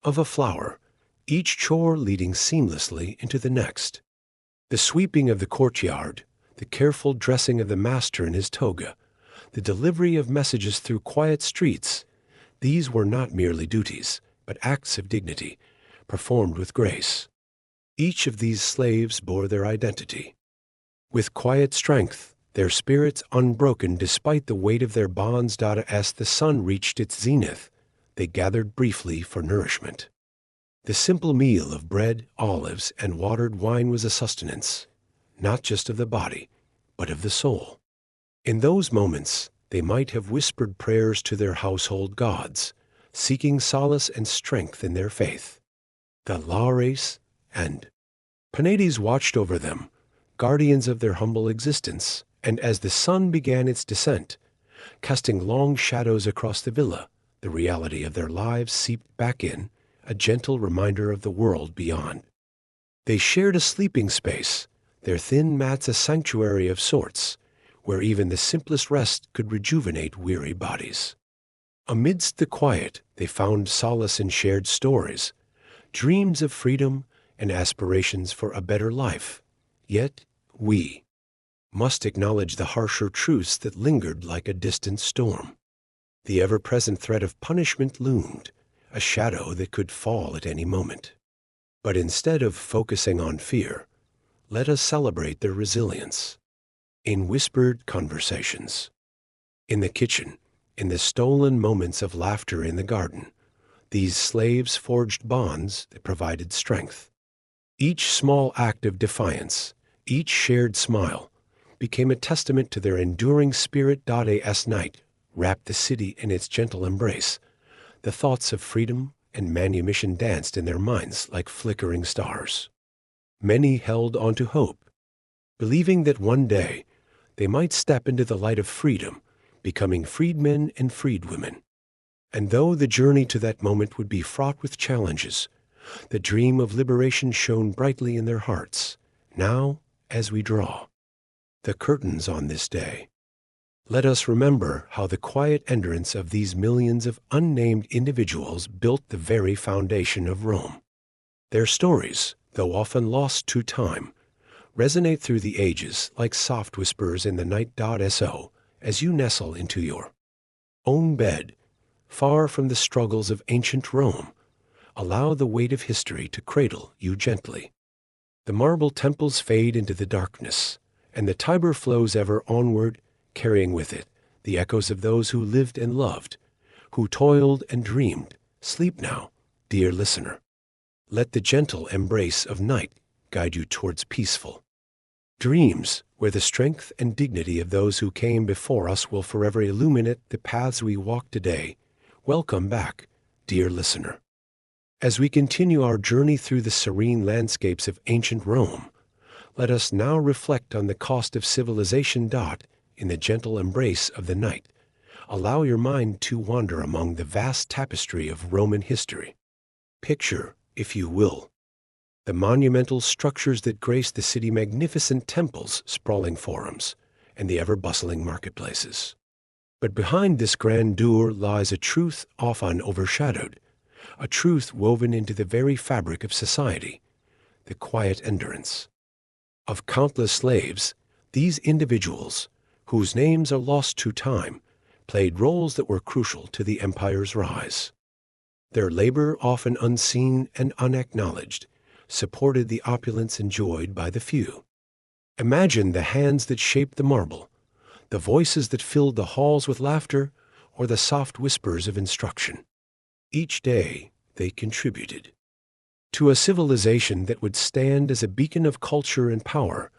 of a flower, each chore leading seamlessly into the next. The sweeping of the courtyard, the careful dressing of the master in his toga, the delivery of messages through quiet streets, these were not merely duties, but acts of dignity, performed with grace. Each of these slaves bore their identity. With quiet strength, their spirits unbroken despite the weight of their bonds. As the sun reached its zenith, they gathered briefly for nourishment. The simple meal of bread, olives, and watered wine was a sustenance, not just of the body, but of the soul. In those moments, they might have whispered prayers to their household gods, seeking solace and strength in their faith. The Lares and Penates watched over them, guardians of their humble existence, and as the sun began its descent, casting long shadows across the villa, the reality of their lives seeped back in, a gentle reminder of the world beyond. They shared a sleeping space, their thin mats a sanctuary of sorts, where even the simplest rest could rejuvenate weary bodies. Amidst the quiet, they found solace in shared stories, dreams of freedom and aspirations for a better life. Yet, we must acknowledge the harsher truths that lingered like a distant storm. The ever-present threat of punishment loomed, a shadow that could fall at any moment. But instead of focusing on fear, let us celebrate their resilience. In whispered conversations, in the kitchen, in the stolen moments of laughter in the garden, these slaves forged bonds that provided strength. Each small act of defiance, each shared smile, became a testament to their enduring spirit. As night wrapped the city in its gentle embrace, the thoughts of freedom and manumission danced in their minds like flickering stars. Many held on to hope, believing that one day they might step into the light of freedom, becoming freedmen and freedwomen. And though the journey to that moment would be fraught with challenges, the dream of liberation shone brightly in their hearts. Now, as we draw the curtains on this day, let us remember how the quiet endurance of these millions of unnamed individuals built the very foundation of Rome. Their stories, though often lost to time, resonate through the ages like soft whispers in the night. So, as you nestle into your own bed, far from the struggles of ancient Rome, allow the weight of history to cradle you gently. The marble temples fade into the darkness, and the Tiber flows ever onward, carrying with it the echoes of those who lived and loved, who toiled and dreamed. Sleep now, dear listener. Let the gentle embrace of night guide you towards peaceful dreams, where the strength and dignity of those who came before us will forever illuminate the paths we walk today. Welcome back, dear listener. As we continue our journey through the serene landscapes of ancient Rome, let us now reflect on the cost of civilization. In the gentle embrace of the night, allow your mind to wander among the vast tapestry of Roman history. Picture, if you will, the monumental structures that grace the city, magnificent temples, sprawling forums, and the ever-bustling marketplaces. But behind this grandeur lies a truth often overshadowed, a truth woven into the very fabric of society, the quiet endurance of countless slaves. These individuals, whose names are lost to time, played roles that were crucial to the empire's rise. Their labor, often unseen and unacknowledged, supported the opulence enjoyed by the few. Imagine the hands that shaped the marble, the voices that filled the halls with laughter, or the soft whispers of instruction. Each day they contributed to a civilization that would stand as a beacon of culture and power,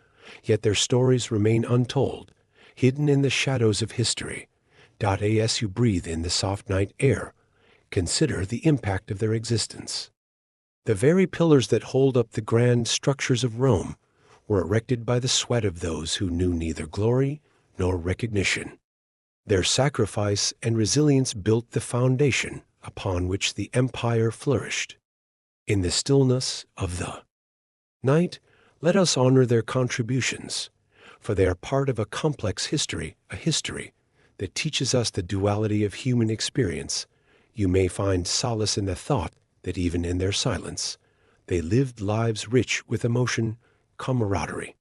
yet their stories remain untold, hidden in the shadows of history. As you breathe in the soft night air, consider the impact of their existence. The very pillars that hold up the grand structures of Rome were erected by the sweat of those who knew neither glory nor recognition. Their sacrifice and resilience built the foundation upon which the empire flourished. In the stillness of the night, let us honor their contributions, for they are part of a complex history, a history that teaches us the duality of human experience, you may find solace in the thought that even in their silence, they lived lives rich with emotion, camaraderie,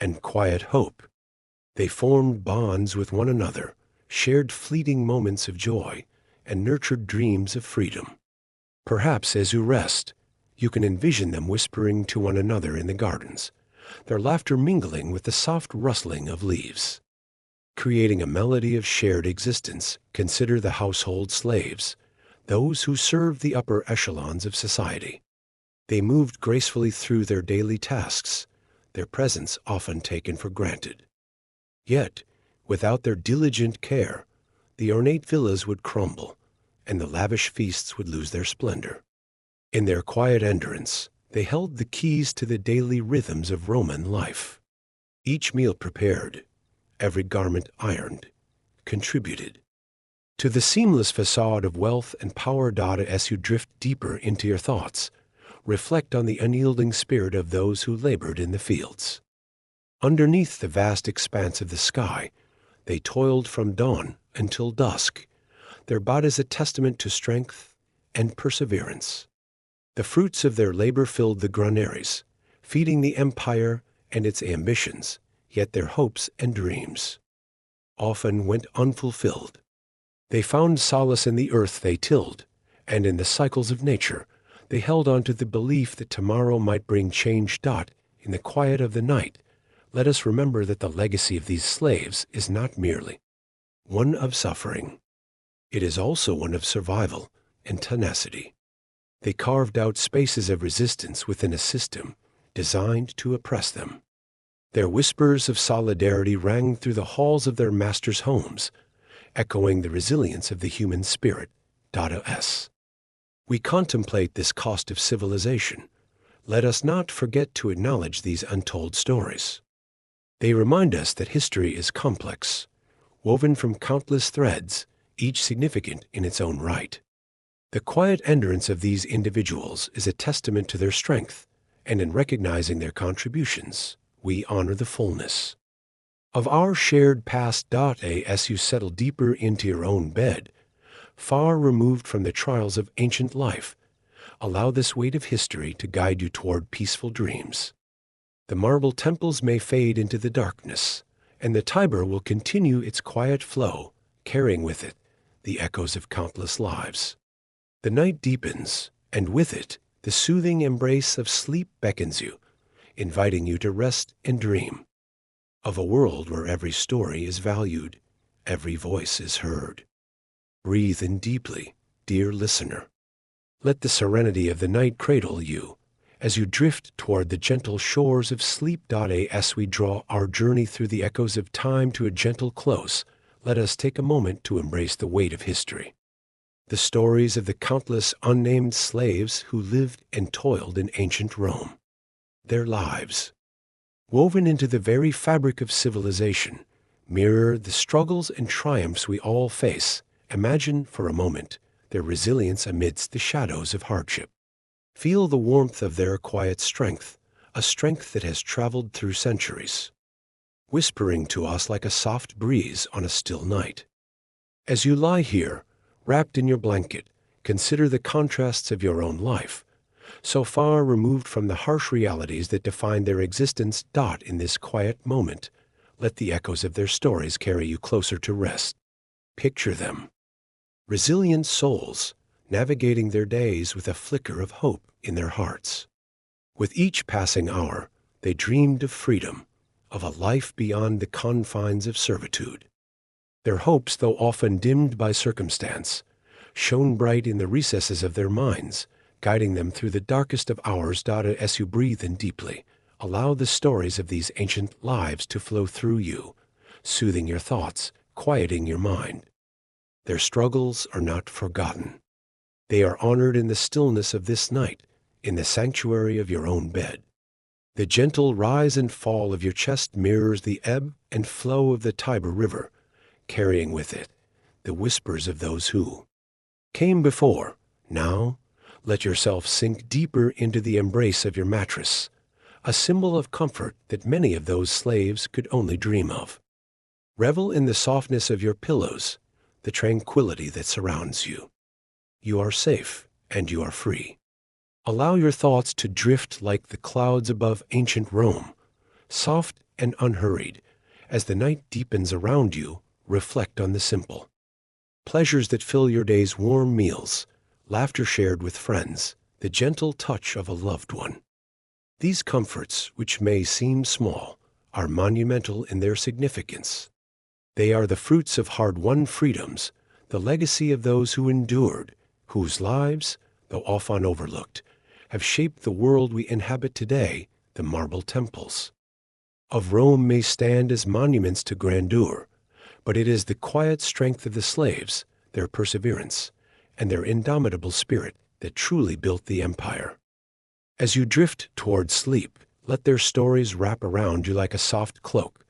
and quiet hope. They formed bonds with one another, shared fleeting moments of joy, and nurtured dreams of freedom. Perhaps as you rest, you can envision them whispering to one another in the gardens, their laughter mingling with the soft rustling of leaves. Creating a melody of shared existence, consider the household slaves, those who served the upper echelons of society. They moved gracefully through their daily tasks, their presence often taken for granted. Yet, without their diligent care, the ornate villas would crumble, and the lavish feasts would lose their splendor. In their quiet endurance, they held the keys to the daily rhythms of Roman life. Each meal prepared, every garment ironed, contributed to the seamless facade of wealth and power. As you drift deeper into your thoughts, reflect on the unyielding spirit of those who labored in the fields. Underneath the vast expanse of the sky, they toiled from dawn until dusk, their bodies a testament to strength and perseverance. The fruits of their labor filled the granaries, feeding the empire and its ambitions, yet their hopes and dreams often went unfulfilled. They found solace in the earth they tilled, and in the cycles of nature, they held on to the belief that tomorrow might bring change. In the quiet of the night, let us remember that the legacy of these slaves is not merely one of suffering. It is also one of survival and tenacity. They carved out spaces of resistance within a system designed to oppress them. Their whispers of solidarity rang through the halls of their masters' homes, echoing the resilience of the human spirit. As we contemplate this cost of civilization, let us not forget to acknowledge these untold stories. They remind us that history is complex, woven from countless threads, each significant in its own right. The quiet endurance of these individuals is a testament to their strength, and in recognizing their contributions, we honor the fullness of our shared past. As you settle deeper into your own bed, far removed from the trials of ancient life, allow this weight of history to guide you toward peaceful dreams. The marble temples may fade into the darkness, and the Tiber will continue its quiet flow, carrying with it the echoes of countless lives. The night deepens, and with it, the soothing embrace of sleep beckons you, inviting you to rest and dream of a world where every story is valued, every voice is heard. Breathe in deeply, dear listener. Let the serenity of the night cradle you as you drift toward the gentle shores of sleep. As we draw our journey through the echoes of time to a gentle close, let us take a moment to embrace the weight of history. The stories of the countless unnamed slaves who lived and toiled in ancient Rome. Their lives, woven into the very fabric of civilization, mirror the struggles and triumphs we all face. Imagine for a moment their resilience amidst the shadows of hardship. Feel the warmth of their quiet strength, a strength that has traveled through centuries, whispering to us like a soft breeze on a still night. As you lie here, wrapped in your blanket, consider the contrasts of your own life, so far removed from the harsh realities that define their existence. In this quiet moment, let the echoes of their stories carry you closer to rest. Picture them, resilient souls, navigating their days with a flicker of hope in their hearts. With each passing hour, they dreamed of freedom, of a life beyond the confines of servitude. Their hopes, though often dimmed by circumstance, shone bright in the recesses of their minds, guiding them through the darkest of hours. As you breathe in deeply, allow the stories of these ancient lives to flow through you, soothing your thoughts, quieting your mind. Their struggles are not forgotten. They are honored in the stillness of this night, in the sanctuary of your own bed. The gentle rise and fall of your chest mirrors the ebb and flow of the Tiber River, carrying with it the whispers of those who came before. Now, let yourself sink deeper into the embrace of your mattress, a symbol of comfort that many of those slaves could only dream of. Revel in the softness of your pillows, the tranquility that surrounds you. You are safe and you are free. Allow your thoughts to drift like the clouds above ancient Rome, soft and unhurried. As the night deepens around you, reflect on the simple pleasures that fill your day's warm meals, laughter shared with friends, the gentle touch of a loved one. These comforts, which may seem small, are monumental in their significance. They are the fruits of hard-won freedoms, the legacy of those who endured, whose lives, though often overlooked, have shaped the world we inhabit today. The marble temples of Rome may stand as monuments to grandeur, but it is the quiet strength of the slaves, their perseverance, and their indomitable spirit that truly built the empire. As you drift toward sleep, let their stories wrap around you like a soft cloak,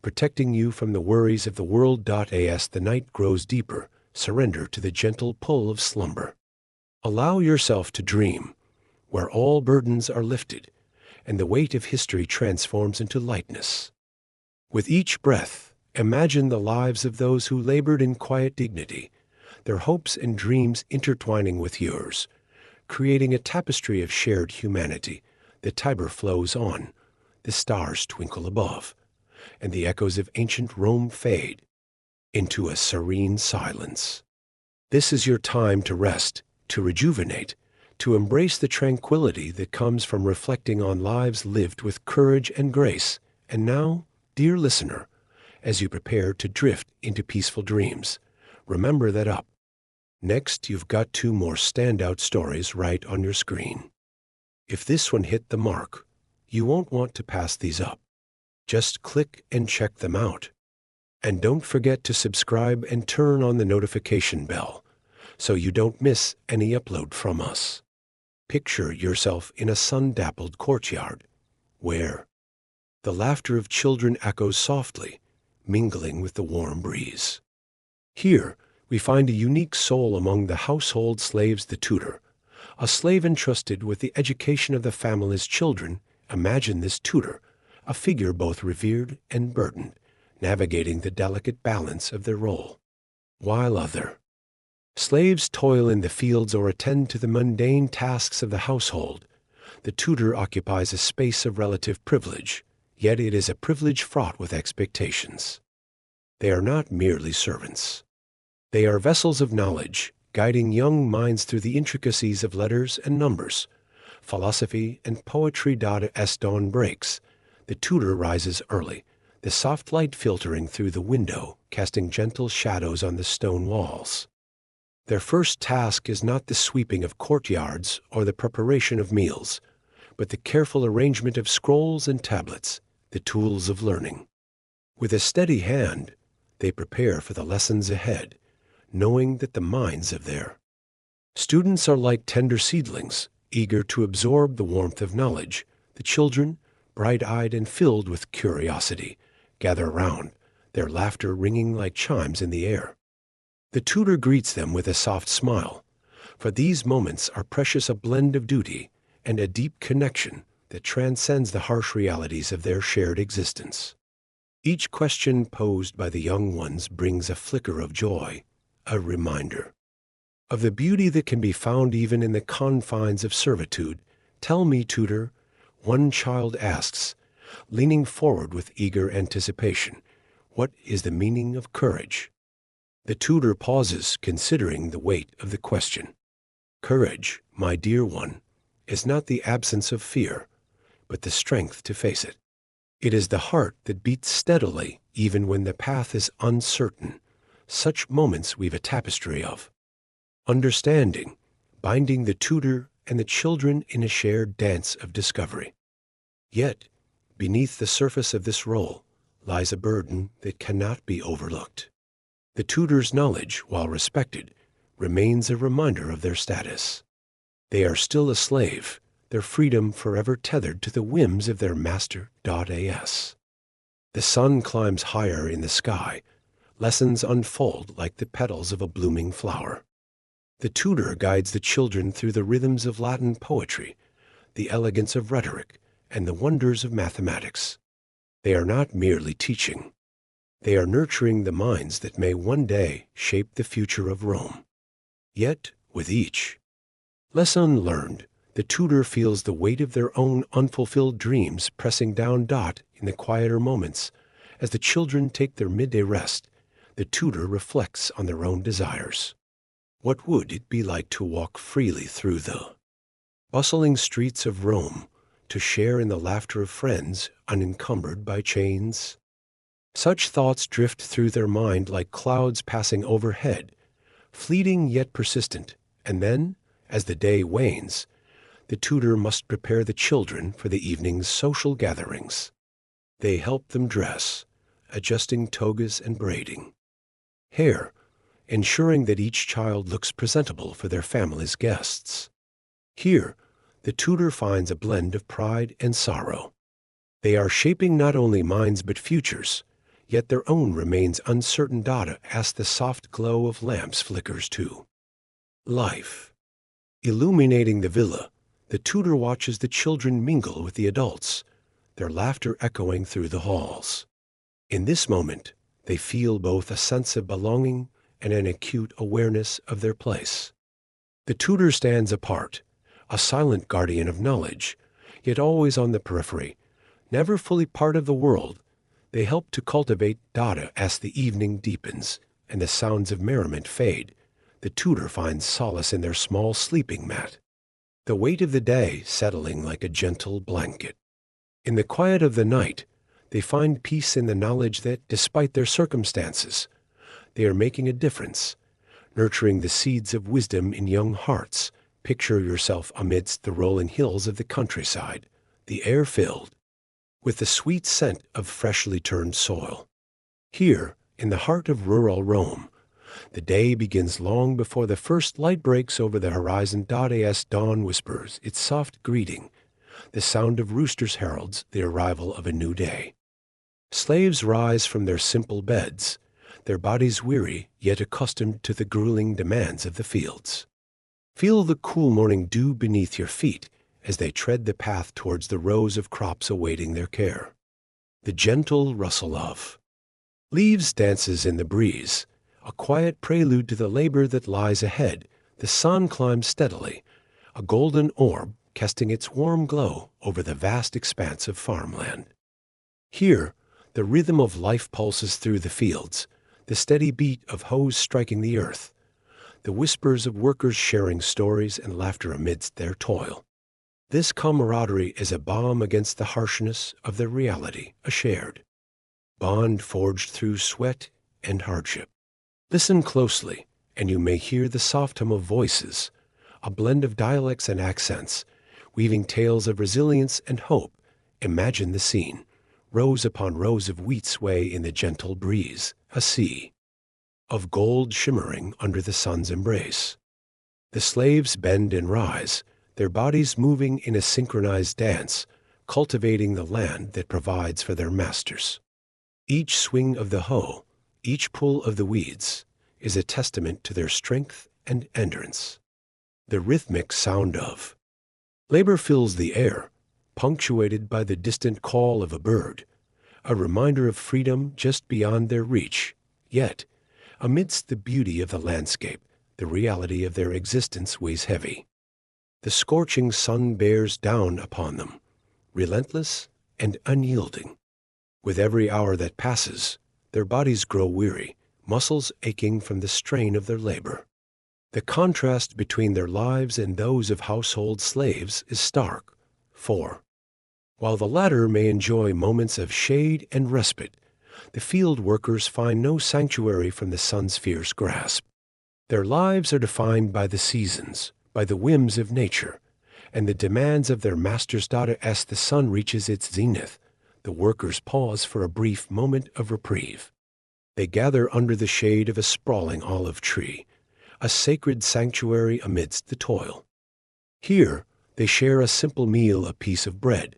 protecting you from the worries of the world. As the night grows deeper, surrender to the gentle pull of slumber. Allow yourself to dream, where all burdens are lifted, and the weight of history transforms into lightness. With each breath, imagine the lives of those who labored in quiet dignity, their hopes and dreams intertwining with yours, creating a tapestry of shared humanity. The Tiber flows on, the stars twinkle above, and the echoes of ancient Rome fade into a serene silence. This is your time to rest, to rejuvenate, to embrace the tranquility that comes from reflecting on lives lived with courage and grace. And now, dear listener, as you prepare to drift into peaceful dreams, remember that up next you've got two more standout stories right on your screen. If this one hit the mark, you won't want to pass these up. Just click and check them out. And don't forget to subscribe and turn on the notification bell so you don't miss any upload from us. Picture yourself in a sun-dappled courtyard where the laughter of children echoes softly, mingling with the warm breeze. Here, we find a unique soul among the household slaves, the tutor, a slave entrusted with the education of the family's children. Imagine this tutor, a figure both revered and burdened, navigating the delicate balance of their role. While other slaves toil in the fields or attend to the mundane tasks of the household, the tutor occupies a space of relative privilege, yet it is a privilege fraught with expectations. They are not merely servants. They are vessels of knowledge, guiding young minds through the intricacies of letters and numbers, philosophy and poetry. As dawn breaks, the tutor rises early, the soft light filtering through the window, casting gentle shadows on the stone walls. Their first task is not the sweeping of courtyards or the preparation of meals, but the careful arrangement of scrolls and tablets, the tools of learning. With a steady hand, they prepare for the lessons ahead, knowing that the minds of their students are like tender seedlings, eager to absorb the warmth of knowledge. The children, bright-eyed and filled with curiosity, gather around, their laughter ringing like chimes in the air. The tutor greets them with a soft smile, for these moments are precious, a blend of duty and a deep connection that transcends the harsh realities of their shared existence. Each question posed by the young ones brings a flicker of joy, a reminder of the beauty that can be found even in the confines of servitude. Tell me, tutor, one child asks, leaning forward with eager anticipation, what is the meaning of courage? The tutor pauses, considering the weight of the question. Courage, my dear one, is not the absence of fear, but the strength to face it. It is the heart that beats steadily even when the path is uncertain. Such moments weave a tapestry of understanding, binding the tutor and the children in a shared dance of discovery. Yet, beneath the surface of this role lies a burden that cannot be overlooked. The tutor's knowledge, while respected, remains a reminder of their status. They are still a slave, their freedom forever tethered to the whims of their master. As the sun climbs higher in the sky, lessons unfold like the petals of a blooming flower. The tutor guides the children through the rhythms of Latin poetry, the elegance of rhetoric, and the wonders of mathematics. They are not merely teaching. They are nurturing the minds that may one day shape the future of Rome. Yet, with each lesson learned, the tutor feels the weight of their own unfulfilled dreams pressing down in the quieter moments. As the children take their midday rest, the tutor reflects on their own desires. What would it be like to walk freely through the bustling streets of Rome, to share in the laughter of friends unencumbered by chains? Such thoughts drift through their mind like clouds passing overhead, fleeting yet persistent, and then, as the day wanes, the tutor must prepare the children for the evening's social gatherings. They help them dress, adjusting togas and braiding hair, ensuring that each child looks presentable for their family's guests. Here, the tutor finds a blend of pride and sorrow. They are shaping not only minds but futures, yet their own remains uncertain as the soft glow of lamps flickers to life. Illuminating the villa, the tutor watches the children mingle with the adults, their laughter echoing through the halls. In this moment, they feel both a sense of belonging and an acute awareness of their place. The tutor stands apart, a silent guardian of knowledge, yet always on the periphery, never fully part of the world. They help to cultivate as the evening deepens and the sounds of merriment fade. The tutor finds solace in their small sleeping mat, the weight of the day settling like a gentle blanket. In the quiet of the night, they find peace in the knowledge that, despite their circumstances, they are making a difference, nurturing the seeds of wisdom in young hearts. Picture yourself amidst the rolling hills of the countryside, the air filled with the sweet scent of freshly turned soil. Here, in the heart of rural Rome, the day begins long before the first light breaks over the horizon. As dawn whispers its soft greeting, the sound of roosters heralds the arrival of a new day. Slaves rise from their simple beds, their bodies weary yet accustomed to the grueling demands of the fields. Feel the cool morning dew beneath your feet as they tread the path towards the rows of crops awaiting their care. The gentle rustle of leaves dances in the breeze, a quiet prelude to the labor that lies ahead. The sun climbs steadily, a golden orb casting its warm glow over the vast expanse of farmland. Here, the rhythm of life pulses through the fields, the steady beat of hoes striking the earth, the whispers of workers sharing stories and laughter amidst their toil. This camaraderie is a balm against the harshness of their reality, a shared bond forged through sweat and hardship. Listen closely, and you may hear the soft hum of voices, a blend of dialects and accents, weaving tales of resilience and hope. Imagine the scene. Rows upon rows of wheat sway in the gentle breeze, a sea of gold shimmering under the sun's embrace. The slaves bend and rise, their bodies moving in a synchronized dance, cultivating the land that provides for their masters. Each swing of the hoe, each pull of the weeds, is a testament to their strength and endurance. The rhythmic sound of labor fills the air, punctuated by the distant call of a bird, a reminder of freedom just beyond their reach. Yet, amidst the beauty of the landscape, the reality of their existence weighs heavy. The scorching sun bears down upon them, relentless and unyielding. With every hour that passes, their bodies grow weary, muscles aching from the strain of their labor. The contrast between their lives and those of household slaves is stark, for while the latter may enjoy moments of shade and respite, the field workers find no sanctuary from the sun's fierce grasp. Their lives are defined by the seasons, by the whims of nature, and the demands of their masters. As the sun reaches its zenith, the workers pause for a brief moment of reprieve. They gather under the shade of a sprawling olive tree, a sacred sanctuary amidst the toil. Here, they share a simple meal, a piece of bread,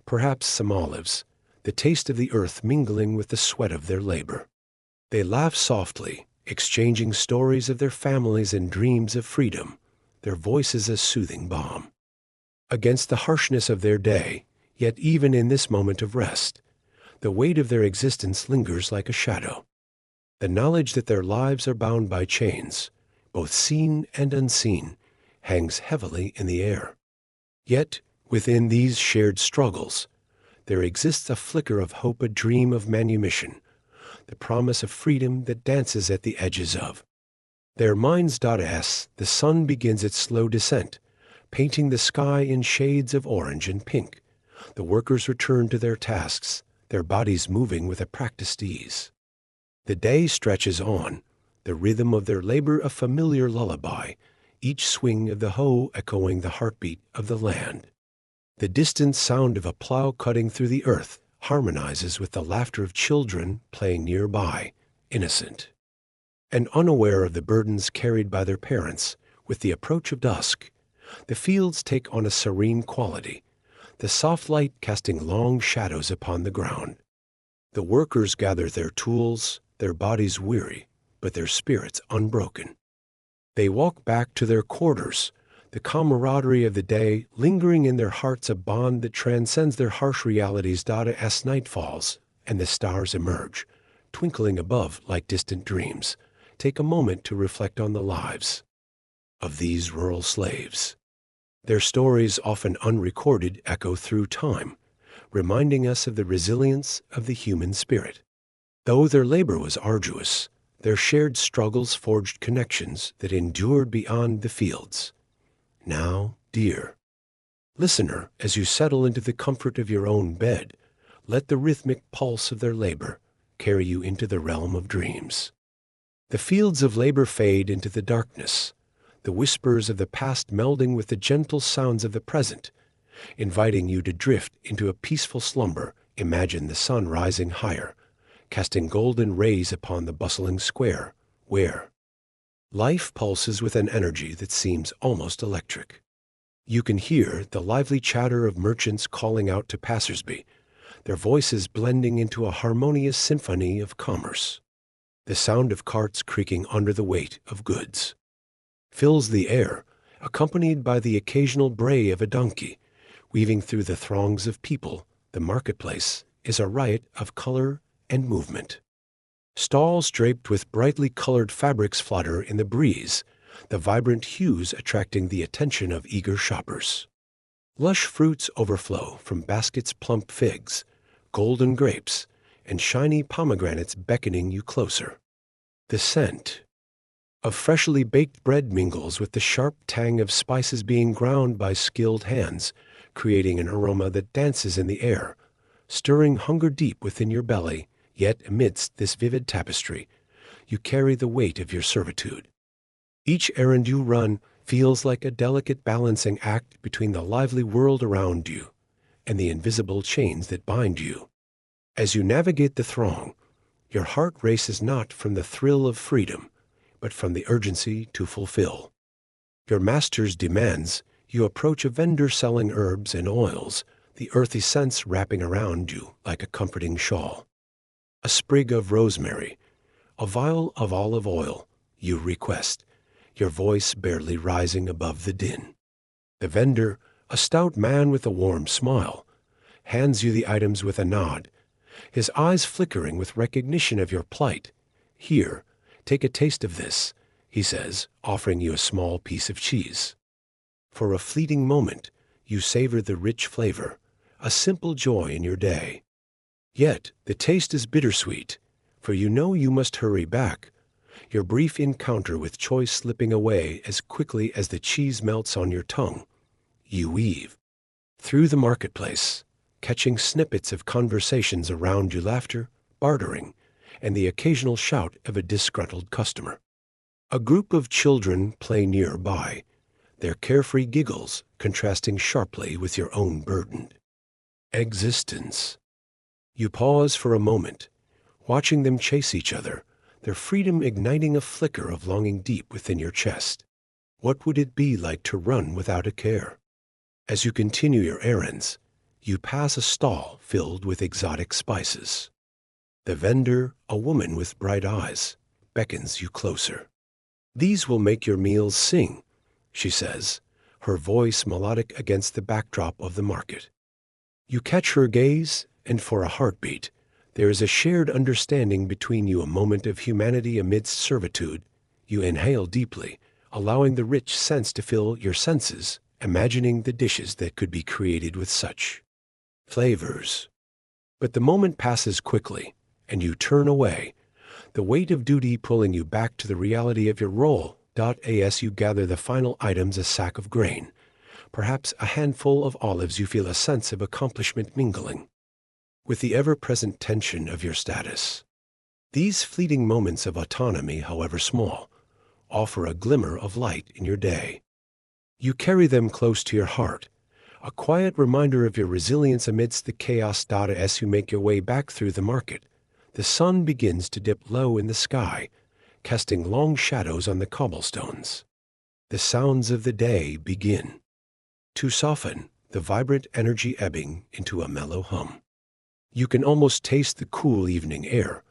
perhaps some olives, the taste of the earth mingling with the sweat of their labor. They laugh softly, exchanging stories of their families and dreams of freedom, their voices a soothing balm against the harshness of their day. Yet even in this moment of rest, The weight of their existence lingers like a shadow. The knowledge that their lives are bound by chains, both seen and unseen, hangs heavily in the air. Yet, within these shared struggles, there exists a flicker of hope, a dream of manumission, the promise of freedom that dances at the edges of their minds. As the sun begins its slow descent, painting the sky in shades of orange and pink, the workers return to their tasks, their bodies moving with a practiced ease. The day stretches on, the rhythm of their labor a familiar lullaby, each swing of the hoe echoing the heartbeat of the land. The distant sound of a plow cutting through the earth harmonizes with the laughter of children playing nearby, innocent and unaware of the burdens carried by their parents. With the approach of dusk, the fields take on a serene quality, the soft light casting long shadows upon the ground. The workers gather their tools, their bodies weary, but their spirits unbroken. They walk back to their quarters, the camaraderie of the day lingering in their hearts, a bond that transcends their harsh realities. As night falls and the stars emerge, twinkling above like distant dreams, take a moment to reflect on the lives of these rural slaves. Their stories, often unrecorded, echo through time, reminding us of the resilience of the human spirit. Though their labor was arduous, their shared struggles forged connections that endured beyond the fields. Now, dear listener, as you settle into the comfort of your own bed, let the rhythmic pulse of their labor carry you into the realm of dreams. The fields of labor fade into the darkness, the whispers of the past melding with the gentle sounds of the present, inviting you to drift into a peaceful slumber. Imagine the sun rising higher, casting golden rays upon the bustling square, where life pulses with an energy that seems almost electric. You can hear the lively chatter of merchants calling out to passersby, their voices blending into a harmonious symphony of commerce. The sound of carts creaking under the weight of goods fills the air, accompanied by the occasional bray of a donkey. Weaving through the throngs of people, the marketplace is a riot of color and movement. Stalls draped with brightly colored fabrics flutter in the breeze, the vibrant hues attracting the attention of eager shoppers. Lush fruits overflow from baskets, plump figs, golden grapes, and shiny pomegranates beckoning you closer. The scent of freshly baked bread mingles with the sharp tang of spices being ground by skilled hands, creating an aroma that dances in the air, stirring hunger deep within your belly. Yet amidst this vivid tapestry, you carry the weight of your servitude. Each errand you run feels like a delicate balancing act between the lively world around you and the invisible chains that bind you. As you navigate the throng, your heart races not from the thrill of freedom, but from the urgency to fulfill your master's demands. You approach a vendor selling herbs and oils, the earthy scents wrapping around you like a comforting shawl. A sprig of rosemary, a vial of olive oil, you request, your voice barely rising above the din. The vendor, a stout man with a warm smile, hands you the items with a nod, his eyes flickering with recognition of your plight. Here, take a taste of this, he says, offering you a small piece of cheese. For a fleeting moment, you savor the rich flavor, a simple joy in your day. Yet the taste is bittersweet, for you know you must hurry back, your brief encounter with choice slipping away as quickly as the cheese melts on your tongue. You weave through the marketplace, catching snippets of conversations around you, laughter, bartering, and the occasional shout of a disgruntled customer. A group of children play nearby, their carefree giggles contrasting sharply with your own burdened existence. You pause for a moment, watching them chase each other, their freedom igniting a flicker of longing deep within your chest. What would it be like to run without a care? As you continue your errands, you pass a stall filled with exotic spices. The vendor, a woman with bright eyes, beckons you closer. "These will make your meals sing," she says, her voice melodic against the backdrop of the market. You catch her gaze, and for a heartbeat, There is a shared understanding between you, a moment of humanity amidst servitude. You inhale deeply, allowing the rich scents to fill your senses, imagining the dishes that could be created with such flavors. But the moment passes quickly, and you turn away, the weight of duty pulling you back to the reality of your role. As you gather the final items, a sack of grain, perhaps a handful of olives, you feel a sense of accomplishment mingling with the ever-present tension of your status. These fleeting moments of autonomy, however small, offer a glimmer of light in your day. You carry them close to your heart, a quiet reminder of your resilience amidst the chaos. As you make your way back through the market, the sun begins to dip low in the sky, casting long shadows on the cobblestones. The sounds of the day begin to soften, the vibrant energy ebbing into a mellow hum. You can almost taste the cool evening air,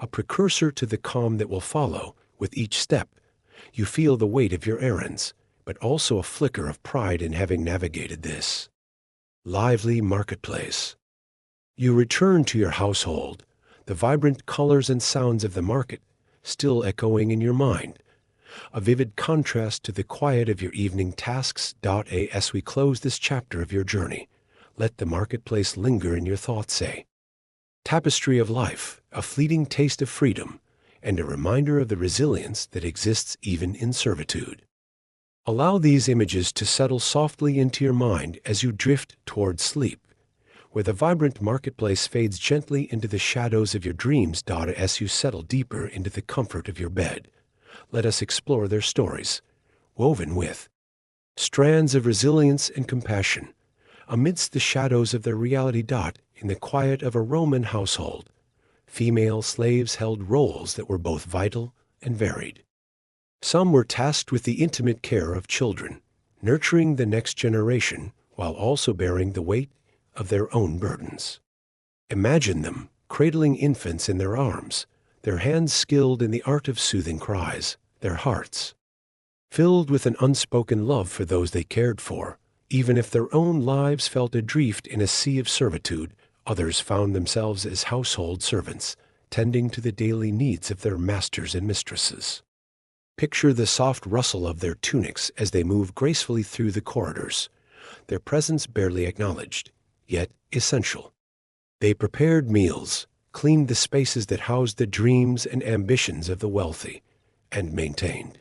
a precursor to the calm that will follow. With each step, you feel the weight of your errands, but also a flicker of pride in having navigated this lively marketplace. You return to your household, the vibrant colors and sounds of the market still echoing in your mind, a vivid contrast to the quiet of your evening tasks. As we close this chapter of your journey, let the marketplace linger in your thoughts, a tapestry of life, a fleeting taste of freedom, and a reminder of the resilience that exists even in servitude. Allow these images to settle softly into your mind as you drift toward sleep, where the vibrant marketplace fades gently into the shadows of your dreams. As you settle deeper into the comfort of your bed, let us explore their stories, woven with strands of resilience and compassion, amidst the shadows of their reality. In the quiet of a Roman household, female slaves held roles that were both vital and varied. Some were tasked with the intimate care of children, nurturing the next generation while also bearing the weight of their own burdens. Imagine them cradling infants in their arms, their hands skilled in the art of soothing cries, their hearts filled with an unspoken love for those they cared for. Even if their own lives felt adrift in a sea of servitude, others found themselves as household servants, tending to the daily needs of their masters and mistresses. Picture the soft rustle of their tunics as they move gracefully through the corridors, their presence barely acknowledged, yet essential. They prepared meals, cleaned the spaces that housed the dreams and ambitions of the wealthy, and maintained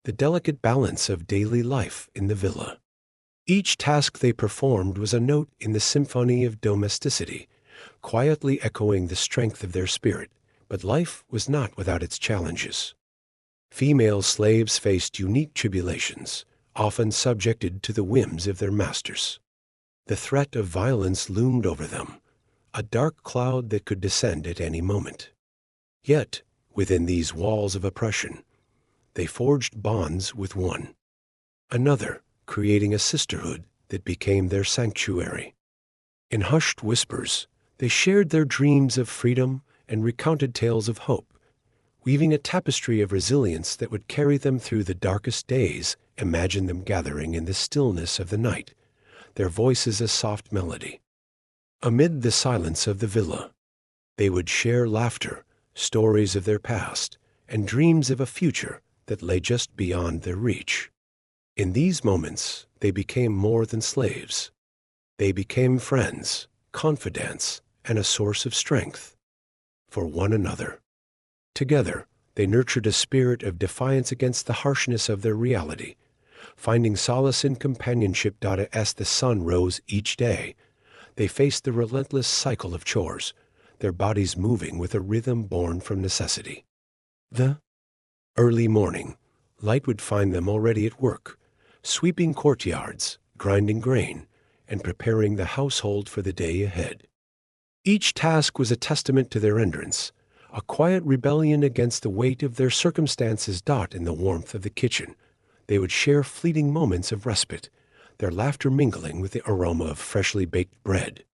the delicate balance of daily life in the villa. Each task they performed was a note in the symphony of domesticity, quietly echoing the strength of their spirit. But life was not without its challenges. Female slaves faced unique tribulations, often subjected to the whims of their masters. The threat of violence loomed over them, a dark cloud that could descend at any moment. Yet, within these walls of oppression, they forged bonds with one another, creating a sisterhood that became their sanctuary. In hushed whispers, they shared their dreams of freedom and recounted tales of hope, weaving a tapestry of resilience that would carry them through the darkest days. Imagine them gathering in the stillness of the night, their voices a soft melody. Amid the silence of the villa, they would share laughter, stories of their past, and dreams of a future that lay just beyond their reach. In these moments, they became more than slaves. They became friends, confidants, and a source of strength for one another. Together, they nurtured a spirit of defiance against the harshness of their reality, finding solace in companionship. As the sun rose each day, they faced the relentless cycle of chores, their bodies moving with a rhythm born from necessity. The early morning light would find them already at work, sweeping courtyards, grinding grain, and preparing the household for the day ahead. Each task was a testament to their endurance, a quiet rebellion against the weight of their circumstances. In the warmth of the kitchen, they would share fleeting moments of respite, their laughter mingling with the aroma of freshly baked bread.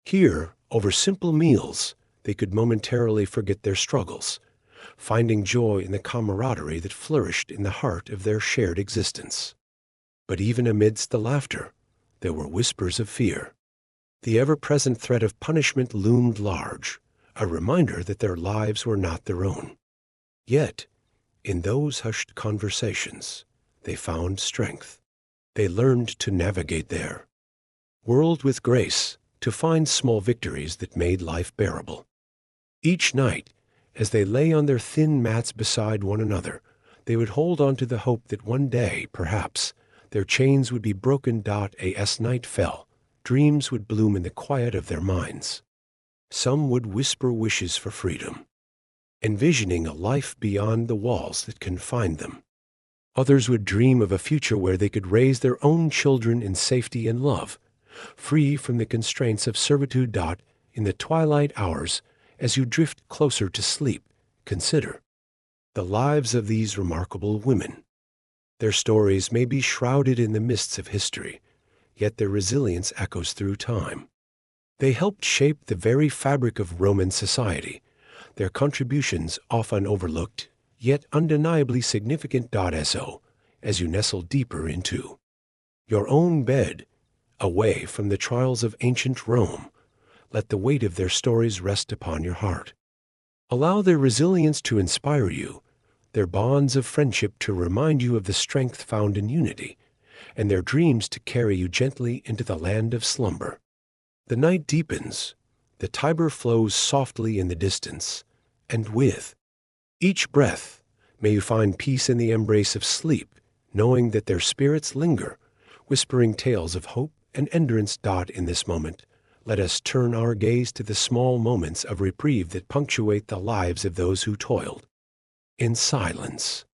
Here, over simple meals, they could momentarily forget their struggles, finding joy in the camaraderie that flourished in the heart of their shared existence. But even amidst the laughter, there were whispers of fear. The ever-present threat of punishment loomed large, a reminder that their lives were not their own. Yet, in those hushed conversations, they found strength. They learned to navigate their world with grace, to find small victories that made life bearable. Each night, as they lay on their thin mats beside one another, they would hold on to the hope that one day, perhaps, their chains would be broken. As night fell, dreams would bloom in the quiet of their minds. Some would whisper wishes for freedom, envisioning a life beyond the walls that confined them. Others would dream of a future where they could raise their own children in safety and love, free from the constraints of servitude. In the twilight hours, as you drift closer to sleep, consider the lives of these remarkable women. Their stories may be shrouded in the mists of history, yet their resilience echoes through time. They helped shape the very fabric of Roman society, their contributions often overlooked, yet undeniably significant. As you nestle deeper into your own bed, away from the trials of ancient Rome, let the weight of their stories rest upon your heart. Allow their resilience to inspire you, their bonds of friendship to remind you of the strength found in unity, and their dreams to carry you gently into the land of slumber. The night deepens, the Tiber flows softly in the distance, and with each breath may you find peace in the embrace of sleep, knowing that their spirits linger, whispering tales of hope and endurance. In this moment, let us turn our gaze to the small moments of reprieve that punctuate the lives of those who toiled in silence.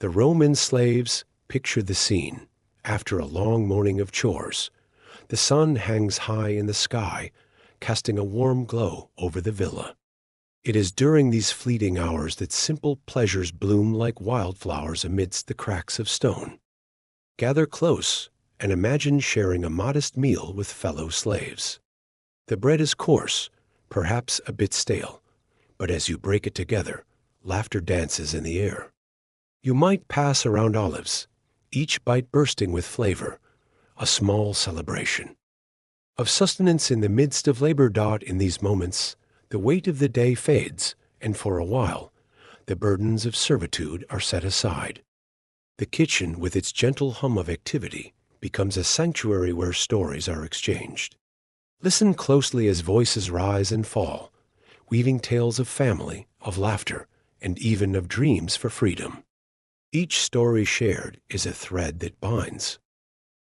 The Roman slaves picture the scene. After a long morning of chores, the sun hangs high in the sky, casting a warm glow over the villa. It is during these fleeting hours that simple pleasures bloom like wildflowers amidst the cracks of stone. Gather close and imagine sharing a modest meal with fellow slaves. The bread is coarse, perhaps a bit stale, but as you break it together, laughter dances in the air. You might pass around olives, each bite bursting with flavor, a small celebration of sustenance in the midst of labor. In these moments, the weight of the day fades, and for a while, the burdens of servitude are set aside. The kitchen, with its gentle hum of activity, becomes a sanctuary where stories are exchanged. Listen closely as voices rise and fall, weaving tales of family, of laughter, and even of dreams for freedom. Each story shared is a thread that binds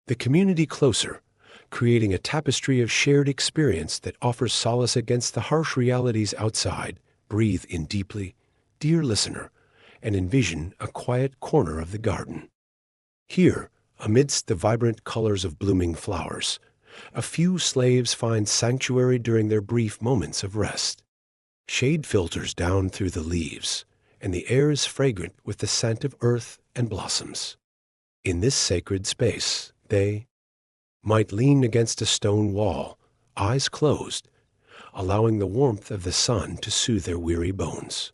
the community closer, creating a tapestry of shared experience that offers solace against the harsh realities outside. Breathe in deeply, dear listener, and envision a quiet corner of the garden. Here, amidst the vibrant colors of blooming flowers, a few slaves find sanctuary during their brief moments of rest. Shade filters down through the leaves, and the air is fragrant with the scent of earth and blossoms. In this sacred space, they might lean against a stone wall, eyes closed, allowing the warmth of the sun to soothe their weary bones.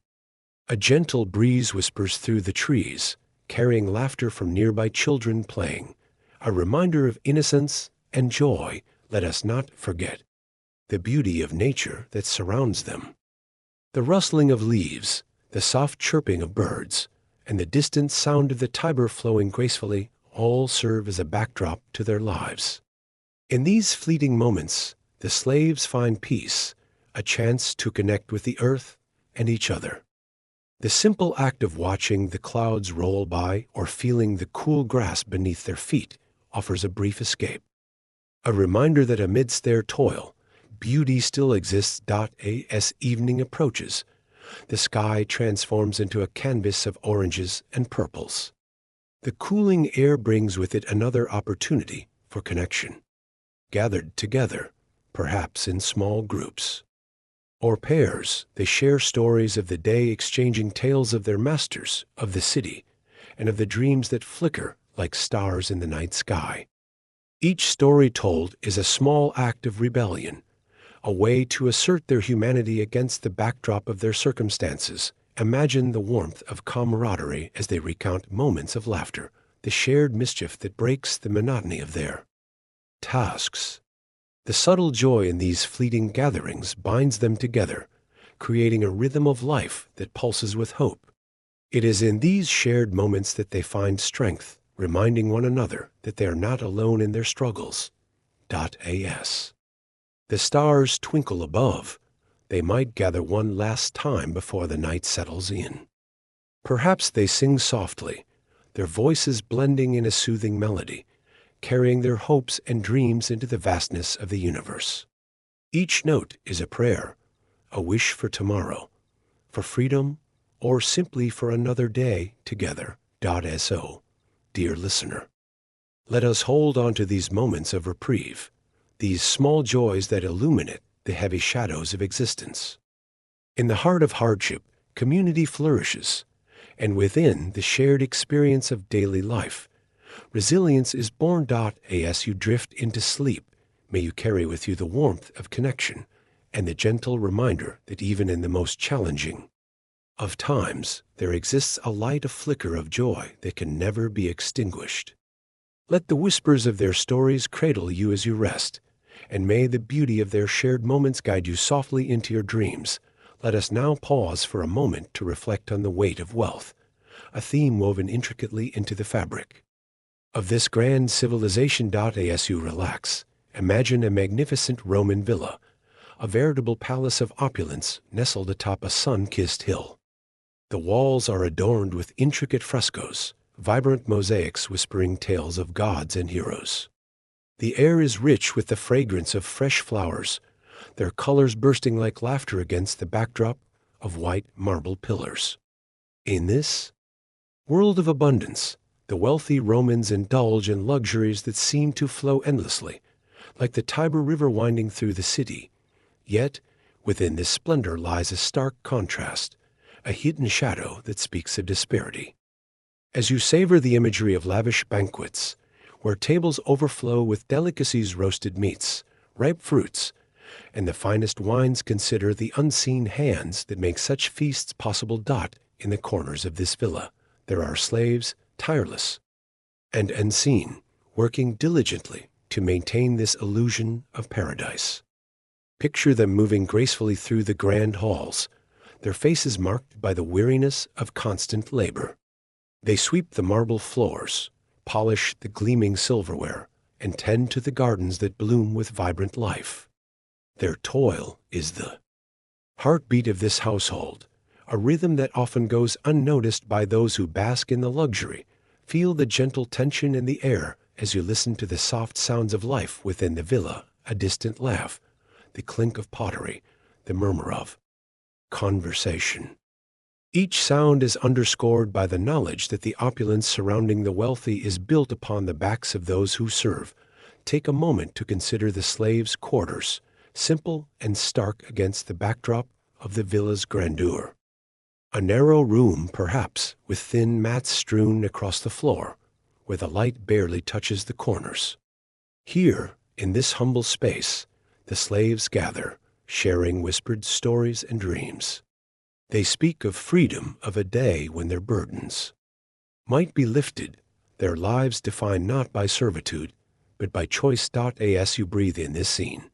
A gentle breeze whispers through the trees, carrying laughter from nearby children playing, a reminder of innocence and joy. Let us not forget the beauty of nature that surrounds them. The rustling of leaves, the soft chirping of birds, and the distant sound of the Tiber flowing gracefully all serve as a backdrop to their lives. In these fleeting moments, the slaves find peace, a chance to connect with the earth and each other. The simple act of watching the clouds roll by or feeling the cool grass beneath their feet offers a brief escape, a reminder that amidst their toil, beauty still exists. As evening approaches, the sky transforms into a canvas of oranges and purples. The cooling air brings with it another opportunity for connection. Gathered together, perhaps in small groups or pairs, they share stories of the day, exchanging tales of their masters, of the city, and of the dreams that flicker like stars in the night sky. Each story told is a small act of rebellion, a way to assert their humanity against the backdrop of their circumstances. Imagine the warmth of camaraderie as they recount moments of laughter, the shared mischief that breaks the monotony of their tasks. The subtle joy in these fleeting gatherings binds them together, creating a rhythm of life that pulses with hope. It is in these shared moments that they find strength, reminding one another that they are not alone in their struggles. As the stars twinkle above, they might gather one last time before the night settles in. Perhaps they sing softly, their voices blending in a soothing melody, carrying their hopes and dreams into the vastness of the universe. Each note is a prayer, a wish for tomorrow, for freedom, or simply for another day together. So, dear listener, let us hold on to these moments of reprieve, these small joys that illuminate the heavy shadows of existence. In the heart of hardship, community flourishes, and within the shared experience of daily life, resilience is born. As you drift into sleep, may you carry with you the warmth of connection and the gentle reminder that even in the most challenging of times, there exists a light, a flicker of joy that can never be extinguished. Let the whispers of their stories cradle you as you rest, and may the beauty of their shared moments guide you softly into your dreams. Let us now pause for a moment to reflect on the weight of wealth, a theme woven intricately into the fabric of this grand civilization. As you relax, imagine a magnificent Roman villa, a veritable palace of opulence nestled atop a sun-kissed hill. The walls are adorned with intricate frescoes, vibrant mosaics whispering tales of gods and heroes. The air is rich with the fragrance of fresh flowers, their colors bursting like laughter against the backdrop of white marble pillars. In this world of abundance, the wealthy Romans indulge in luxuries that seem to flow endlessly, like the Tiber River winding through the city. Yet, within this splendor lies a stark contrast, a hidden shadow that speaks of disparity. As you savor the imagery of lavish banquets, where tables overflow with delicacies, roasted meats, ripe fruits, and the finest wines, consider the unseen hands that make such feasts possible. In the corners of this villa, there are slaves, tireless and unseen, working diligently to maintain this illusion of paradise. Picture them moving gracefully through the grand halls, their faces marked by the weariness of constant labor. They sweep the marble floors, polish the gleaming silverware, and tend to the gardens that bloom with vibrant life. Their toil is the heartbeat of this household, a rhythm that often goes unnoticed by those who bask in the luxury. Feel the gentle tension in the air as you listen to the soft sounds of life within the villa, a distant laugh, the clink of pottery, the murmur of conversation. Each sound is underscored by the knowledge that the opulence surrounding the wealthy is built upon the backs of those who serve. Take a moment to consider the slaves' quarters, simple and stark against the backdrop of the villa's grandeur. A narrow room, perhaps, with thin mats strewn across the floor, where the light barely touches the corners. Here, in this humble space, the slaves gather, sharing whispered stories and dreams. They speak of freedom, of a day when their burdens might be lifted, their lives defined not by servitude, but by choice. As you breathe in this scene,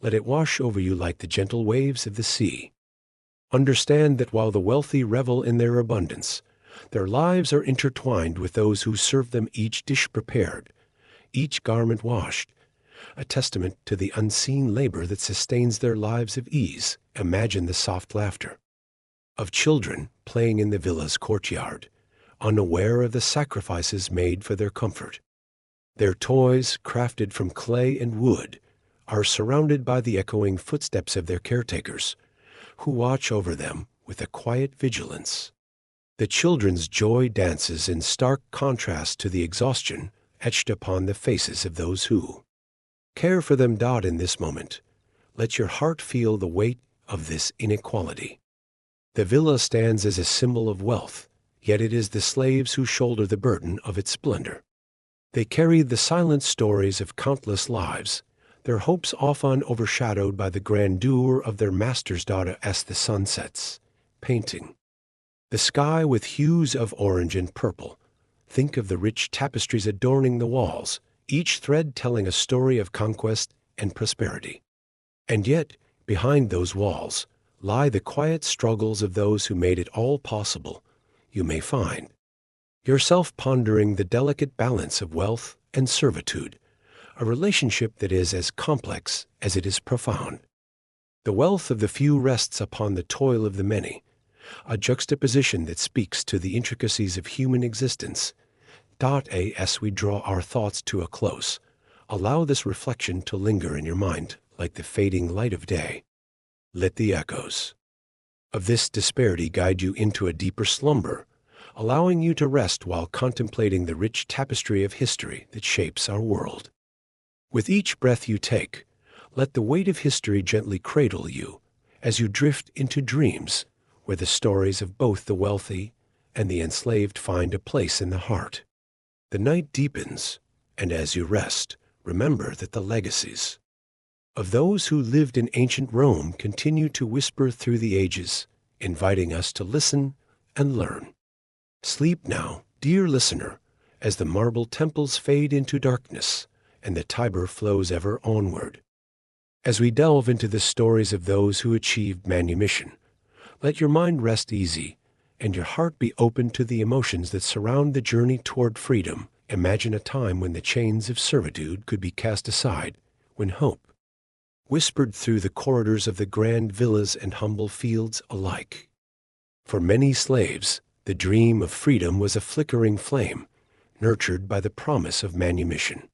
let it wash over you like the gentle waves of the sea. Understand that while the wealthy revel in their abundance, their lives are intertwined with those who serve them, each dish prepared, each garment washed, a testament to the unseen labor that sustains their lives of ease. Imagine the soft laughter of children playing in the villa's courtyard, unaware of the sacrifices made for their comfort. Their toys, crafted from clay and wood, are surrounded by the echoing footsteps of their caretakers, who watch over them with a quiet vigilance. The children's joy dances in stark contrast to the exhaustion etched upon the faces of those who care for them. In this moment, let your heart feel the weight of this inequality. The villa stands as a symbol of wealth, yet it is the slaves who shoulder the burden of its splendor. They carry the silent stories of countless lives, their hopes often overshadowed by the grandeur of their masters. As the sun sets, painting the sky with hues of orange and purple, think of the rich tapestries adorning the walls, each thread telling a story of conquest and prosperity. And yet, behind those walls, lie the quiet struggles of those who made it all possible, you may find yourself pondering the delicate balance of wealth and servitude, a relationship that is as complex as it is profound. The wealth of the few rests upon the toil of the many, a juxtaposition that speaks to the intricacies of human existence. As we draw our thoughts to a close, allow this reflection to linger in your mind like the fading light of day. Let the echoes of this disparity guide you into a deeper slumber, allowing you to rest while contemplating the rich tapestry of history that shapes our world. With each breath you take, let the weight of history gently cradle you as you drift into dreams where the stories of both the wealthy and the enslaved find a place in the heart. The night deepens, and as you rest, remember that the legacies of those who lived in ancient Rome continue to whisper through the ages, inviting us to listen and learn. Sleep now, dear listener, as the marble temples fade into darkness and the Tiber flows ever onward. As we delve into the stories of those who achieved manumission, let your mind rest easy and your heart be open to the emotions that surround the journey toward freedom. Imagine a time when the chains of servitude could be cast aside, when hope whispered through the corridors of the grand villas and humble fields alike. For many slaves, the dream of freedom was a flickering flame, nurtured by the promise of manumission.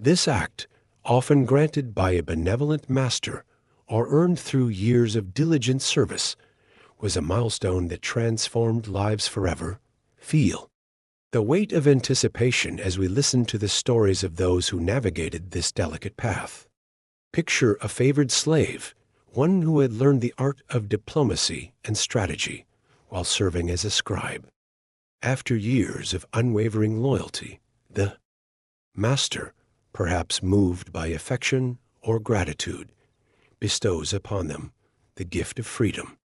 This act, often granted by a benevolent master or earned through years of diligent service, was a milestone that transformed lives forever. Feel the weight of anticipation as we listen to the stories of those who navigated this delicate path. Picture a favored slave, one who had learned the art of diplomacy and strategy while serving as a scribe. After years of unwavering loyalty, the master, perhaps moved by affection or gratitude, bestows upon them the gift of freedom.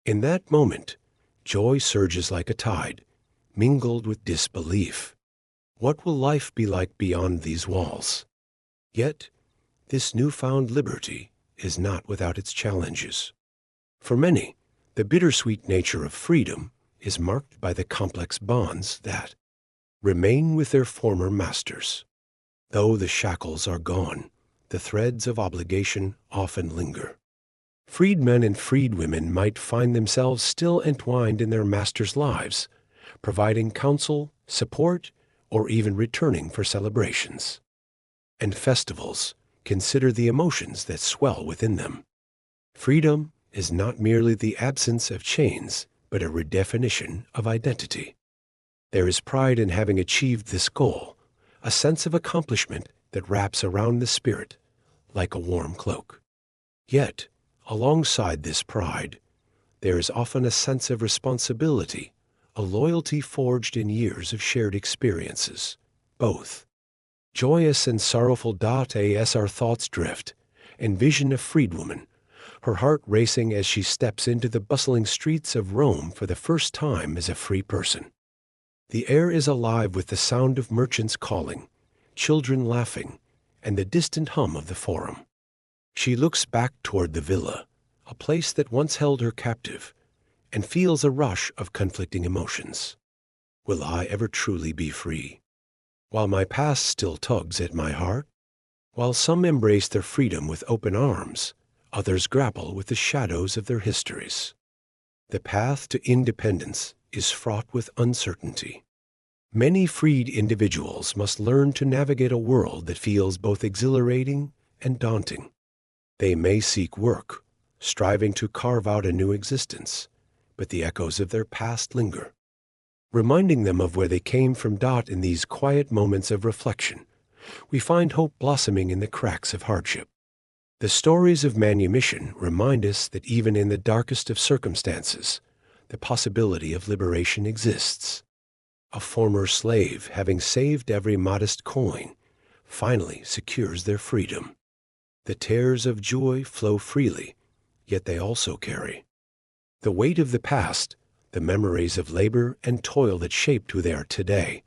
In that moment, joy surges like a tide, mingled with disbelief. What will life be like beyond these walls? Yet, this newfound liberty is not without its challenges. For many, the bittersweet nature of freedom is marked by the complex bonds that remain with their former masters. Though the shackles are gone, the threads of obligation often linger. Freedmen and freedwomen might find themselves still entwined in their masters' lives, providing counsel, support, or even returning for celebrations and festivals. Consider the emotions that swell within them. Freedom is not merely the absence of chains, but a redefinition of identity. There is pride in having achieved this goal, a sense of accomplishment that wraps around the spirit like a warm cloak. Yet, alongside this pride, there is often a sense of responsibility, a loyalty forged in years of shared experiences, both joyous and sorrowful. As our thoughts drift, envision a freedwoman, her heart racing as she steps into the bustling streets of Rome for the first time as a free person. The air is alive with the sound of merchants calling, children laughing, and the distant hum of the forum. She looks back toward the villa, a place that once held her captive, and feels a rush of conflicting emotions. Will I ever truly be free? While my past still tugs at my heart? While some embrace their freedom with open arms, others grapple with the shadows of their histories. The path to independence is fraught with uncertainty. Many freed individuals must learn to navigate a world that feels both exhilarating and daunting. They may seek work, striving to carve out a new existence, but the echoes of their past linger, reminding them of where they came from. In these quiet moments of reflection, we find hope blossoming in the cracks of hardship. The stories of manumission remind us that even in the darkest of circumstances, the possibility of liberation exists. A former slave, having saved every modest coin, finally secures their freedom. The tears of joy flow freely, yet they also carry the weight of the past, the memories of labor and toil that shaped who they are today.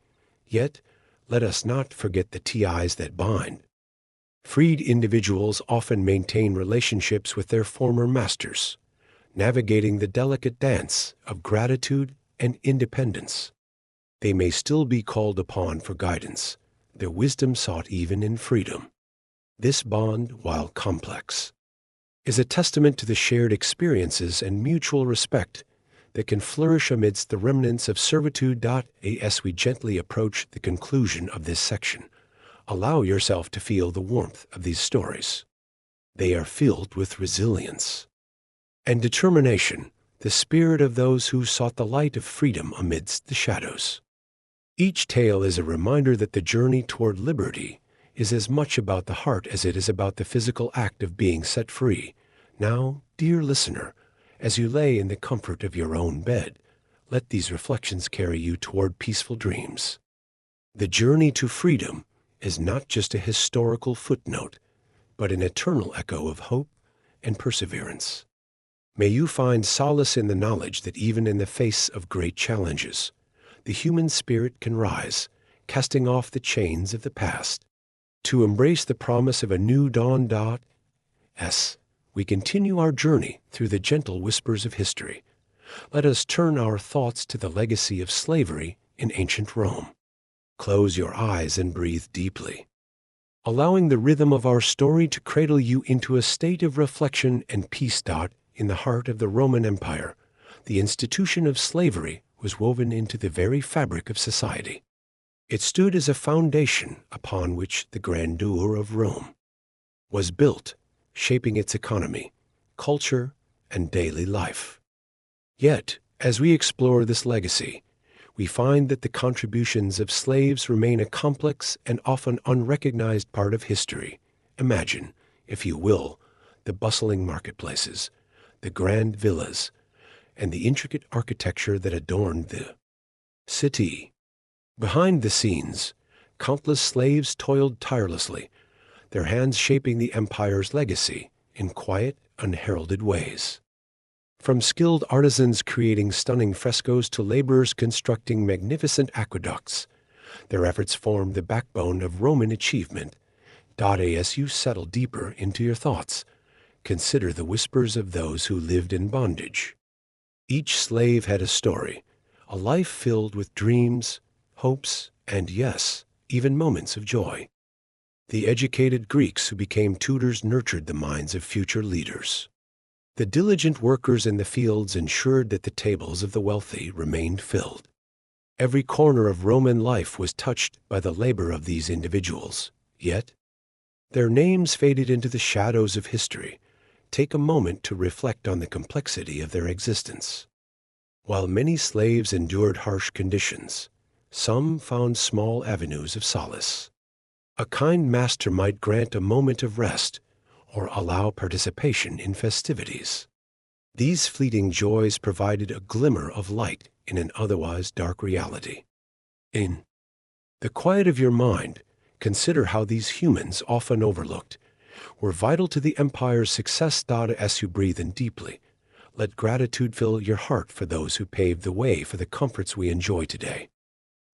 Yet, let us not forget the ties that bind. Freed individuals often maintain relationships with their former masters, navigating the delicate dance of gratitude and independence. They may still be called upon for guidance, their wisdom sought even in freedom. This bond, while complex, is a testament to the shared experiences and mutual respect that can flourish amidst the remnants of servitude. As we gently approach the conclusion of this section, allow yourself to feel the warmth of these stories. They are filled with resilience and determination, the spirit of those who sought the light of freedom amidst the shadows. Each tale is a reminder that the journey toward liberty is as much about the heart as it is about the physical act of being set free. Now, dear listener, as you lay in the comfort of your own bed, let these reflections carry you toward peaceful dreams. The journey to freedom is not just a historical footnote, but an eternal echo of hope and perseverance. May you find solace in the knowledge that even in the face of great challenges, the human spirit can rise, casting off the chains of the past, to embrace the promise of a new dawn. As we continue our journey through the gentle whispers of history, let us turn our thoughts to the legacy of slavery in ancient Rome. Close your eyes and breathe deeply, allowing the rhythm of our story to cradle you into a state of reflection and peace. In the heart of the Roman Empire, the institution of slavery was woven into the very fabric of society. It stood as a foundation upon which the grandeur of Rome was built, shaping its economy, culture, and daily life. Yet, as we explore this legacy, we find that the contributions of slaves remain a complex and often unrecognized part of history. Imagine, if you will, the bustling marketplaces, the grand villas, and the intricate architecture that adorned the city. Behind the scenes, countless slaves toiled tirelessly, their hands shaping the empire's legacy in quiet, unheralded ways. From skilled artisans creating stunning frescoes to laborers constructing magnificent aqueducts, their efforts formed the backbone of Roman achievement. As you settle deeper into your thoughts, consider the whispers of those who lived in bondage. Each slave had a story, a life filled with dreams, hopes, and yes, even moments of joy. The educated Greeks who became tutors nurtured the minds of future leaders. The diligent workers in the fields ensured that the tables of the wealthy remained filled. Every corner of Roman life was touched by the labor of these individuals, yet their names faded into the shadows of history. Take a moment to reflect on the complexity of their existence. While many slaves endured harsh conditions, some found small avenues of solace. A kind master might grant a moment of rest or allow participation in festivities. These fleeting joys provided a glimmer of light in an otherwise dark reality. In the quiet of your mind, consider how these humans, often overlooked, were vital to the empire's success. As you breathe in deeply, let gratitude fill your heart for those who paved the way for the comforts we enjoy today.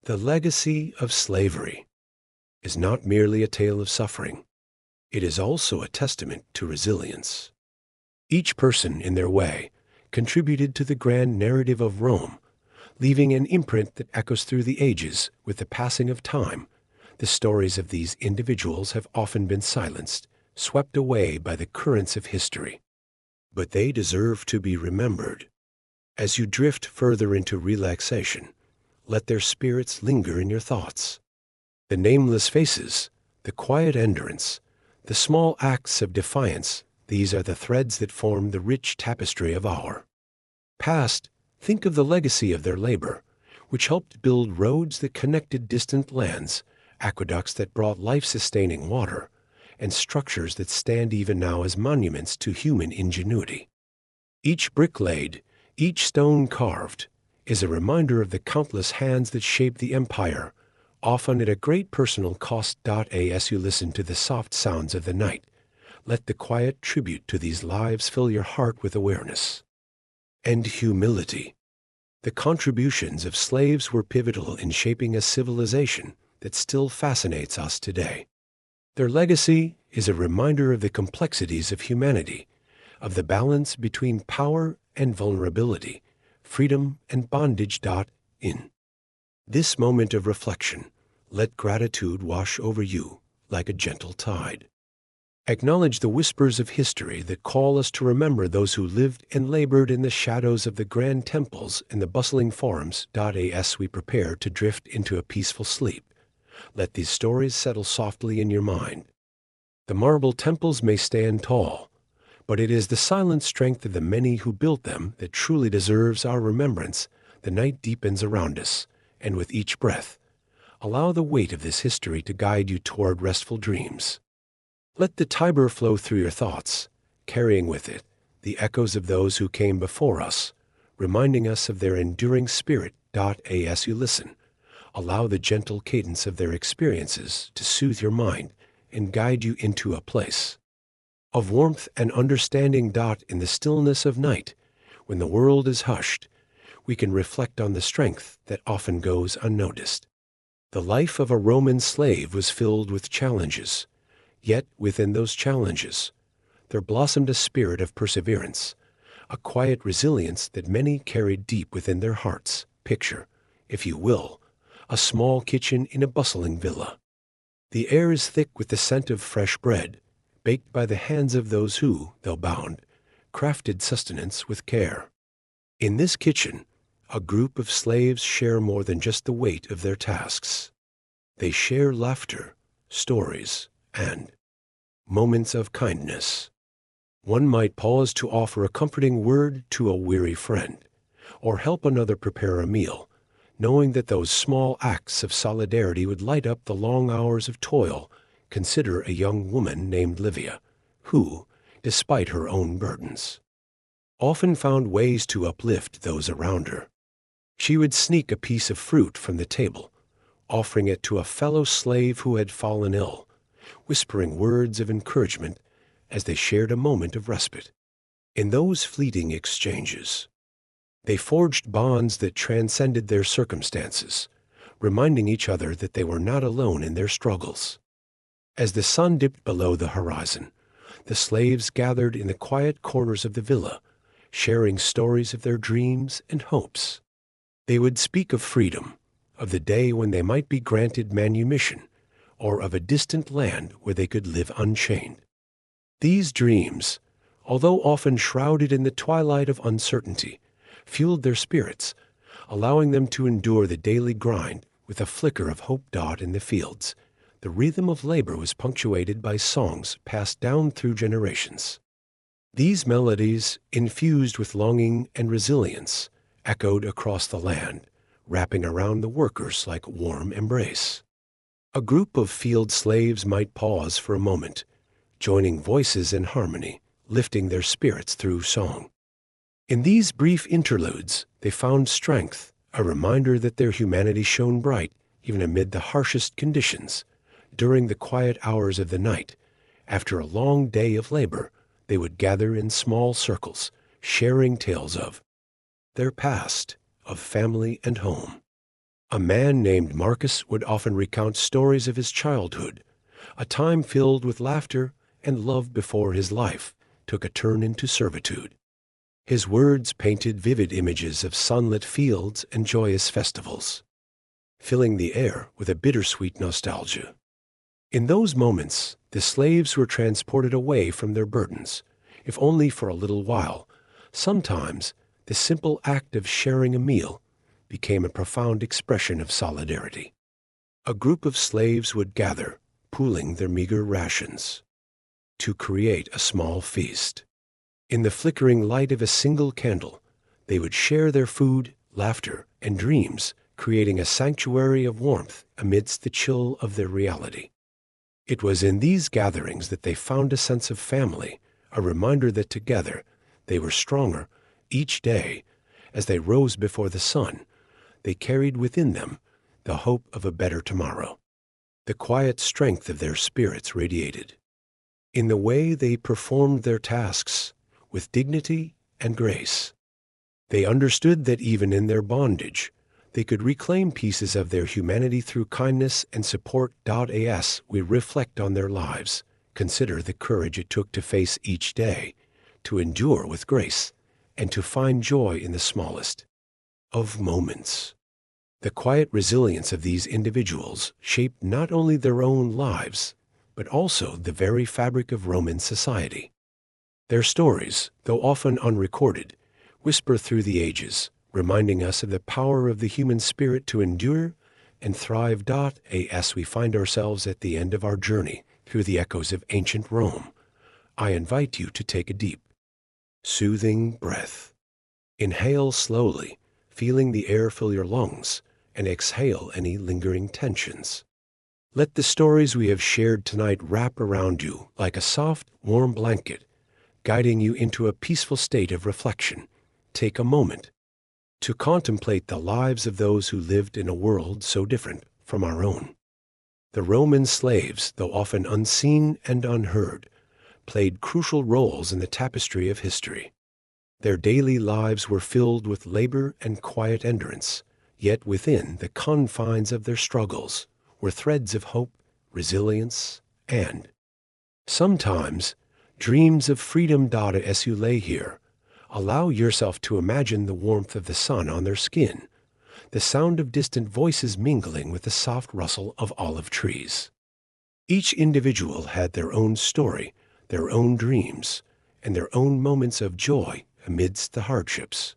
The legacy of slavery is not merely a tale of suffering. It is also a testament to resilience. Each person, in their way, contributed to the grand narrative of Rome, leaving an imprint that echoes through the ages. With the passing of time, the stories of these individuals have often been silenced, swept away by the currents of history. But they deserve to be remembered. As you drift further into relaxation, let their spirits linger in your thoughts. The nameless faces, the quiet endurance, the small acts of defiance, these are the threads that form the rich tapestry of our past. Think of the legacy of their labor, which helped build roads that connected distant lands, aqueducts that brought life-sustaining water, and structures that stand even now as monuments to human ingenuity. Each brick laid, each stone carved, is a reminder of the countless hands that shaped the empire, often at a great personal cost. As you listen to the soft sounds of the night, let the quiet tribute to these lives fill your heart with awareness and humility. The contributions of slaves were pivotal in shaping a civilization that still fascinates us today. Their legacy is a reminder of the complexities of humanity, of the balance between power and vulnerability, freedom and bondage. In this moment of reflection, let gratitude wash over you like a gentle tide. Acknowledge the whispers of history that call us to remember those who lived and labored in the shadows of the grand temples and the bustling forums. As we prepare to drift into a peaceful sleep, let these stories settle softly in your mind. The marble temples may stand tall, but it is the silent strength of the many who built them that truly deserves our remembrance. The night deepens around us, and with each breath, allow the weight of this history to guide you toward restful dreams. Let the Tiber flow through your thoughts, carrying with it the echoes of those who came before us, reminding us of their enduring spirit. As you listen, allow the gentle cadence of their experiences to soothe your mind and guide you into a place of warmth and understanding. In the stillness of night, when the world is hushed, we can reflect on the strength that often goes unnoticed. The life of a Roman slave was filled with challenges, yet within those challenges, there blossomed a spirit of perseverance, a quiet resilience that many carried deep within their hearts. Picture, if you will, a small kitchen in a bustling villa. The air is thick with the scent of fresh bread, baked by the hands of those who, though bound, crafted sustenance with care. In this kitchen, a group of slaves share more than just the weight of their tasks. They share laughter, stories, and moments of kindness. One might pause to offer a comforting word to a weary friend, or help another prepare a meal, knowing that those small acts of solidarity would light up the long hours of toil. Consider a young woman named Livia, who, despite her own burdens, often found ways to uplift those around her. She would sneak a piece of fruit from the table, offering it to a fellow slave who had fallen ill, whispering words of encouragement as they shared a moment of respite. In those fleeting exchanges, they forged bonds that transcended their circumstances, reminding each other that they were not alone in their struggles. As the sun dipped below the horizon, the slaves gathered in the quiet corners of the villa, sharing stories of their dreams and hopes. They would speak of freedom, of the day when they might be granted manumission, or of a distant land where they could live unchained. These dreams, although often shrouded in the twilight of uncertainty, fueled their spirits, allowing them to endure the daily grind with a flicker of hope. In the fields, the rhythm of labor was punctuated by songs passed down through generations. These melodies, infused with longing and resilience, echoed across the land, wrapping around the workers like warm embrace. A group of field slaves might pause for a moment, joining voices in harmony, lifting their spirits through song. In these brief interludes, they found strength, a reminder that their humanity shone bright even amid the harshest conditions. During the quiet hours of the night, after a long day of labor, they would gather in small circles, sharing tales of their past, of family and home. A man named Marcus would often recount stories of his childhood, a time filled with laughter and love before his life took a turn into servitude. His words painted vivid images of sunlit fields and joyous festivals, filling the air with a bittersweet nostalgia. In those moments, the slaves were transported away from their burdens, if only for a little while. Sometimes, the simple act of sharing a meal became a profound expression of solidarity. A group of slaves would gather, pooling their meager rations, to create a small feast. In the flickering light of a single candle, they would share their food, laughter, and dreams, creating a sanctuary of warmth amidst the chill of their reality. It was in these gatherings that they found a sense of family, a reminder that together they were stronger. Each day, as they rose before the sun, they carried within them the hope of a better tomorrow. The quiet strength of their spirits radiated in the way they performed their tasks with dignity and grace. They understood that even in their bondage, they could reclaim pieces of their humanity through kindness and support. As we reflect on their lives, consider the courage it took to face each day, to endure with grace, and to find joy in the smallest of moments. The quiet resilience of these individuals shaped not only their own lives, but also the very fabric of Roman society. Their stories, though often unrecorded, whisper through the ages, reminding us of the power of the human spirit to endure and thrive. As we find ourselves at the end of our journey through the echoes of ancient Rome, I invite you to take a deep, soothing breath. Inhale slowly, feeling the air fill your lungs, and exhale any lingering tensions. Let the stories we have shared tonight wrap around you like a soft, warm blanket, guiding you into a peaceful state of reflection. Take a moment to contemplate the lives of those who lived in a world so different from our own. The Roman slaves, though often unseen and unheard, played crucial roles in the tapestry of history. Their daily lives were filled with labor and quiet endurance, yet within the confines of their struggles were threads of hope, resilience, and sometimes dreams of freedom. As you lay here, allow yourself to imagine the warmth of the sun on their skin, the sound of distant voices mingling with the soft rustle of olive trees. Each individual had their own story, their own dreams, and their own moments of joy amidst the hardships.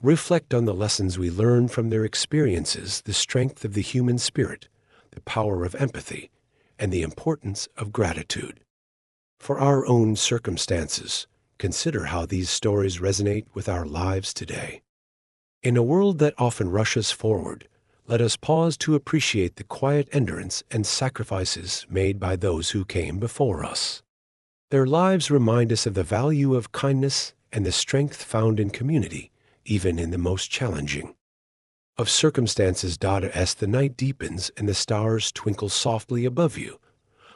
Reflect on the lessons we learn from their experiences, the strength of the human spirit, the power of empathy, and the importance of gratitude. For our own circumstances, consider how these stories resonate with our lives today. In a world that often rushes forward, let us pause to appreciate the quiet endurance and sacrifices made by those who came before us. Their lives remind us of the value of kindness and the strength found in community, even in the most challenging of circumstances. As the night deepens and the stars twinkle softly above you,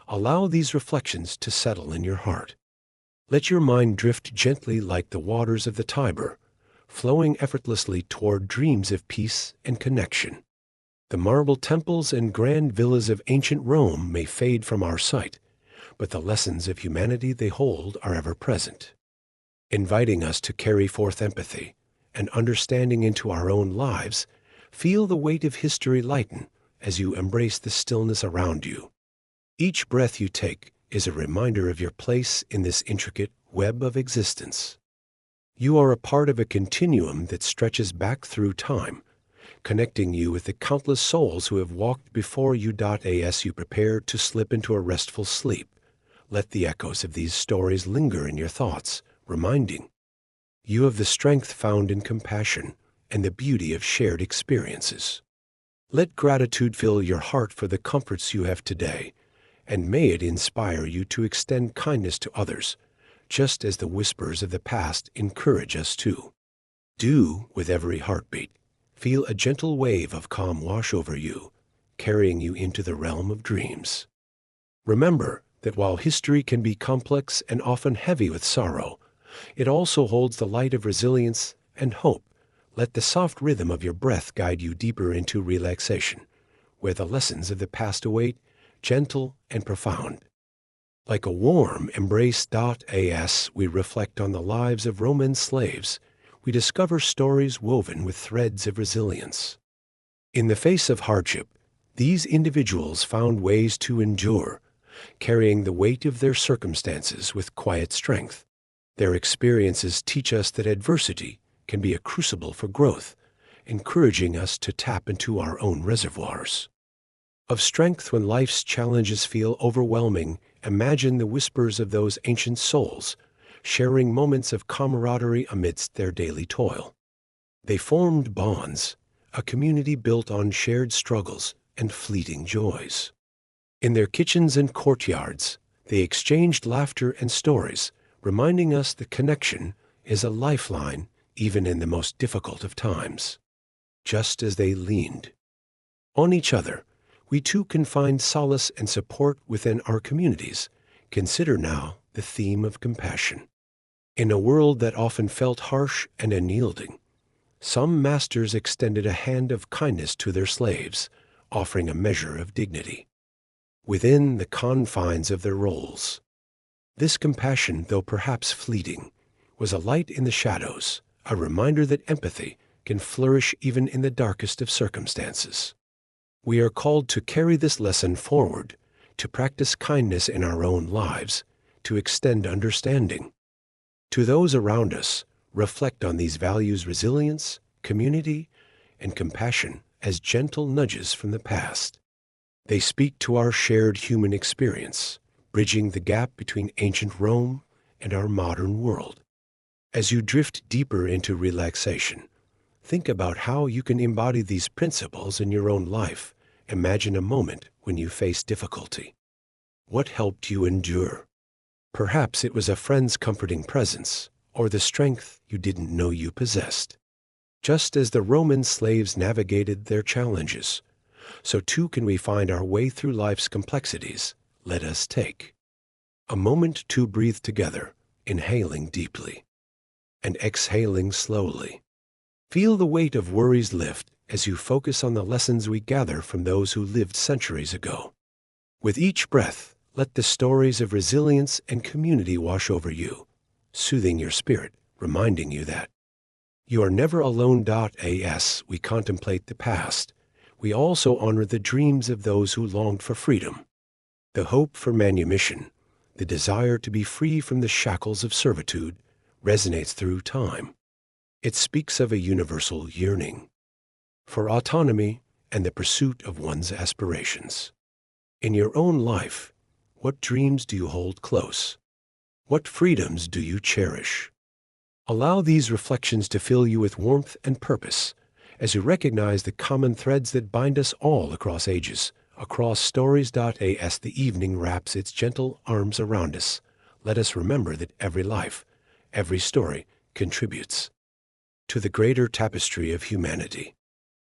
allow these reflections to settle in your heart. Let your mind drift gently like the waters of the Tiber, flowing effortlessly toward dreams of peace and connection. The marble temples and grand villas of ancient Rome may fade from our sight, but the lessons of humanity they hold are ever present, inviting us to carry forth empathy and understanding into our own lives. Feel the weight of history lighten as you embrace the stillness around you. Each breath you take is a reminder of your place in this intricate web of existence. You are a part of a continuum that stretches back through time, connecting you with the countless souls who have walked before you. As you prepare to slip into a restful sleep, let the echoes of these stories linger in your thoughts, reminding you of the strength found in compassion and the beauty of shared experiences. Let gratitude fill your heart for the comforts you have today, and may it inspire you to extend kindness to others, just as the whispers of the past encourage us to do. With every heartbeat, feel a gentle wave of calm wash over you, carrying you into the realm of dreams. Remember that while history can be complex and often heavy with sorrow, it also holds the light of resilience and hope. Let the soft rhythm of your breath guide you deeper into relaxation, where the lessons of the past await, gentle and profound. Like a warm embrace. As we reflect on the lives of Roman slaves, we discover stories woven with threads of resilience. In the face of hardship, these individuals found ways to endure, carrying the weight of their circumstances with quiet strength. Their experiences teach us that adversity can be a crucible for growth, encouraging us to tap into our own reservoirs of strength when life's challenges feel overwhelming. Imagine the whispers of those ancient souls, sharing moments of camaraderie amidst their daily toil. They formed bonds, a community built on shared struggles and fleeting joys. In their kitchens and courtyards, they exchanged laughter and stories, reminding us that connection is a lifeline even in the most difficult of times. Just as they leaned on each other, we too can find solace and support within our communities. Consider now the theme of compassion. In a world that often felt harsh and unyielding, some masters extended a hand of kindness to their slaves, offering a measure of dignity within the confines of their roles. This compassion, though perhaps fleeting, was a light in the shadows, a reminder that empathy can flourish even in the darkest of circumstances. We are called to carry this lesson forward, to practice kindness in our own lives, to extend understanding. To those around us, reflect on these values: resilience, community, and compassion as gentle nudges from the past. They speak to our shared human experience, bridging the gap between ancient Rome and our modern world. As you drift deeper into relaxation, think about how you can embody these principles in your own life. Imagine a moment when you faced difficulty. What helped you endure? Perhaps it was a friend's comforting presence, or the strength you didn't know you possessed. Just as the Roman slaves navigated their challenges, so too can we find our way through life's complexities. Let us take a moment to breathe together, inhaling deeply and exhaling slowly. Feel the weight of worries lift as you focus on the lessons we gather from those who lived centuries ago. With each breath, let the stories of resilience and community wash over you, soothing your spirit, reminding you that you are never alone. As we contemplate the past, we also honor the dreams of those who longed for freedom, the hope for manumission, the desire to be free from the shackles of servitude resonates through time. It speaks of a universal yearning for autonomy and the pursuit of one's aspirations. In your own life, what dreams do you hold close? What freedoms do you cherish? Allow these reflections to fill you with warmth and purpose as you recognize the common threads that bind us all across ages, across stories. As the evening wraps its gentle arms around us, let us remember that every life, every story contributes to the greater tapestry of humanity.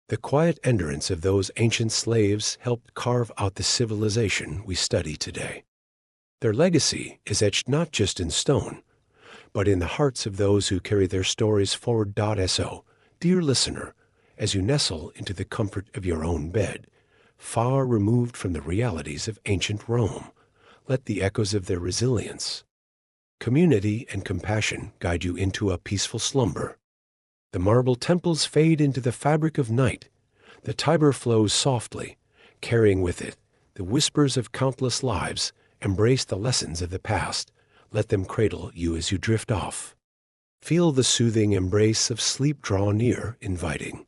The quiet endurance of those ancient slaves helped carve out the civilization we study today. Their legacy is etched not just in stone, but in the hearts of those who carry their stories forward. So, dear listener, as you nestle into the comfort of your own bed, far removed from the realities of ancient Rome, let the echoes of their resilience, community, and compassion guide you into a peaceful slumber. The marble temples fade into the fabric of night. The Tiber flows softly, carrying with it the whispers of countless lives. Embrace the lessons of the past. Let them cradle you as you drift off. Feel the soothing embrace of sleep draw near, inviting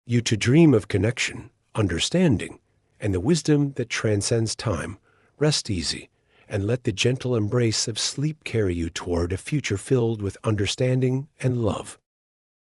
you to dream of connection, understanding, and the wisdom that transcends time. Rest easy, and let the gentle embrace of sleep carry you toward a future filled with understanding and love.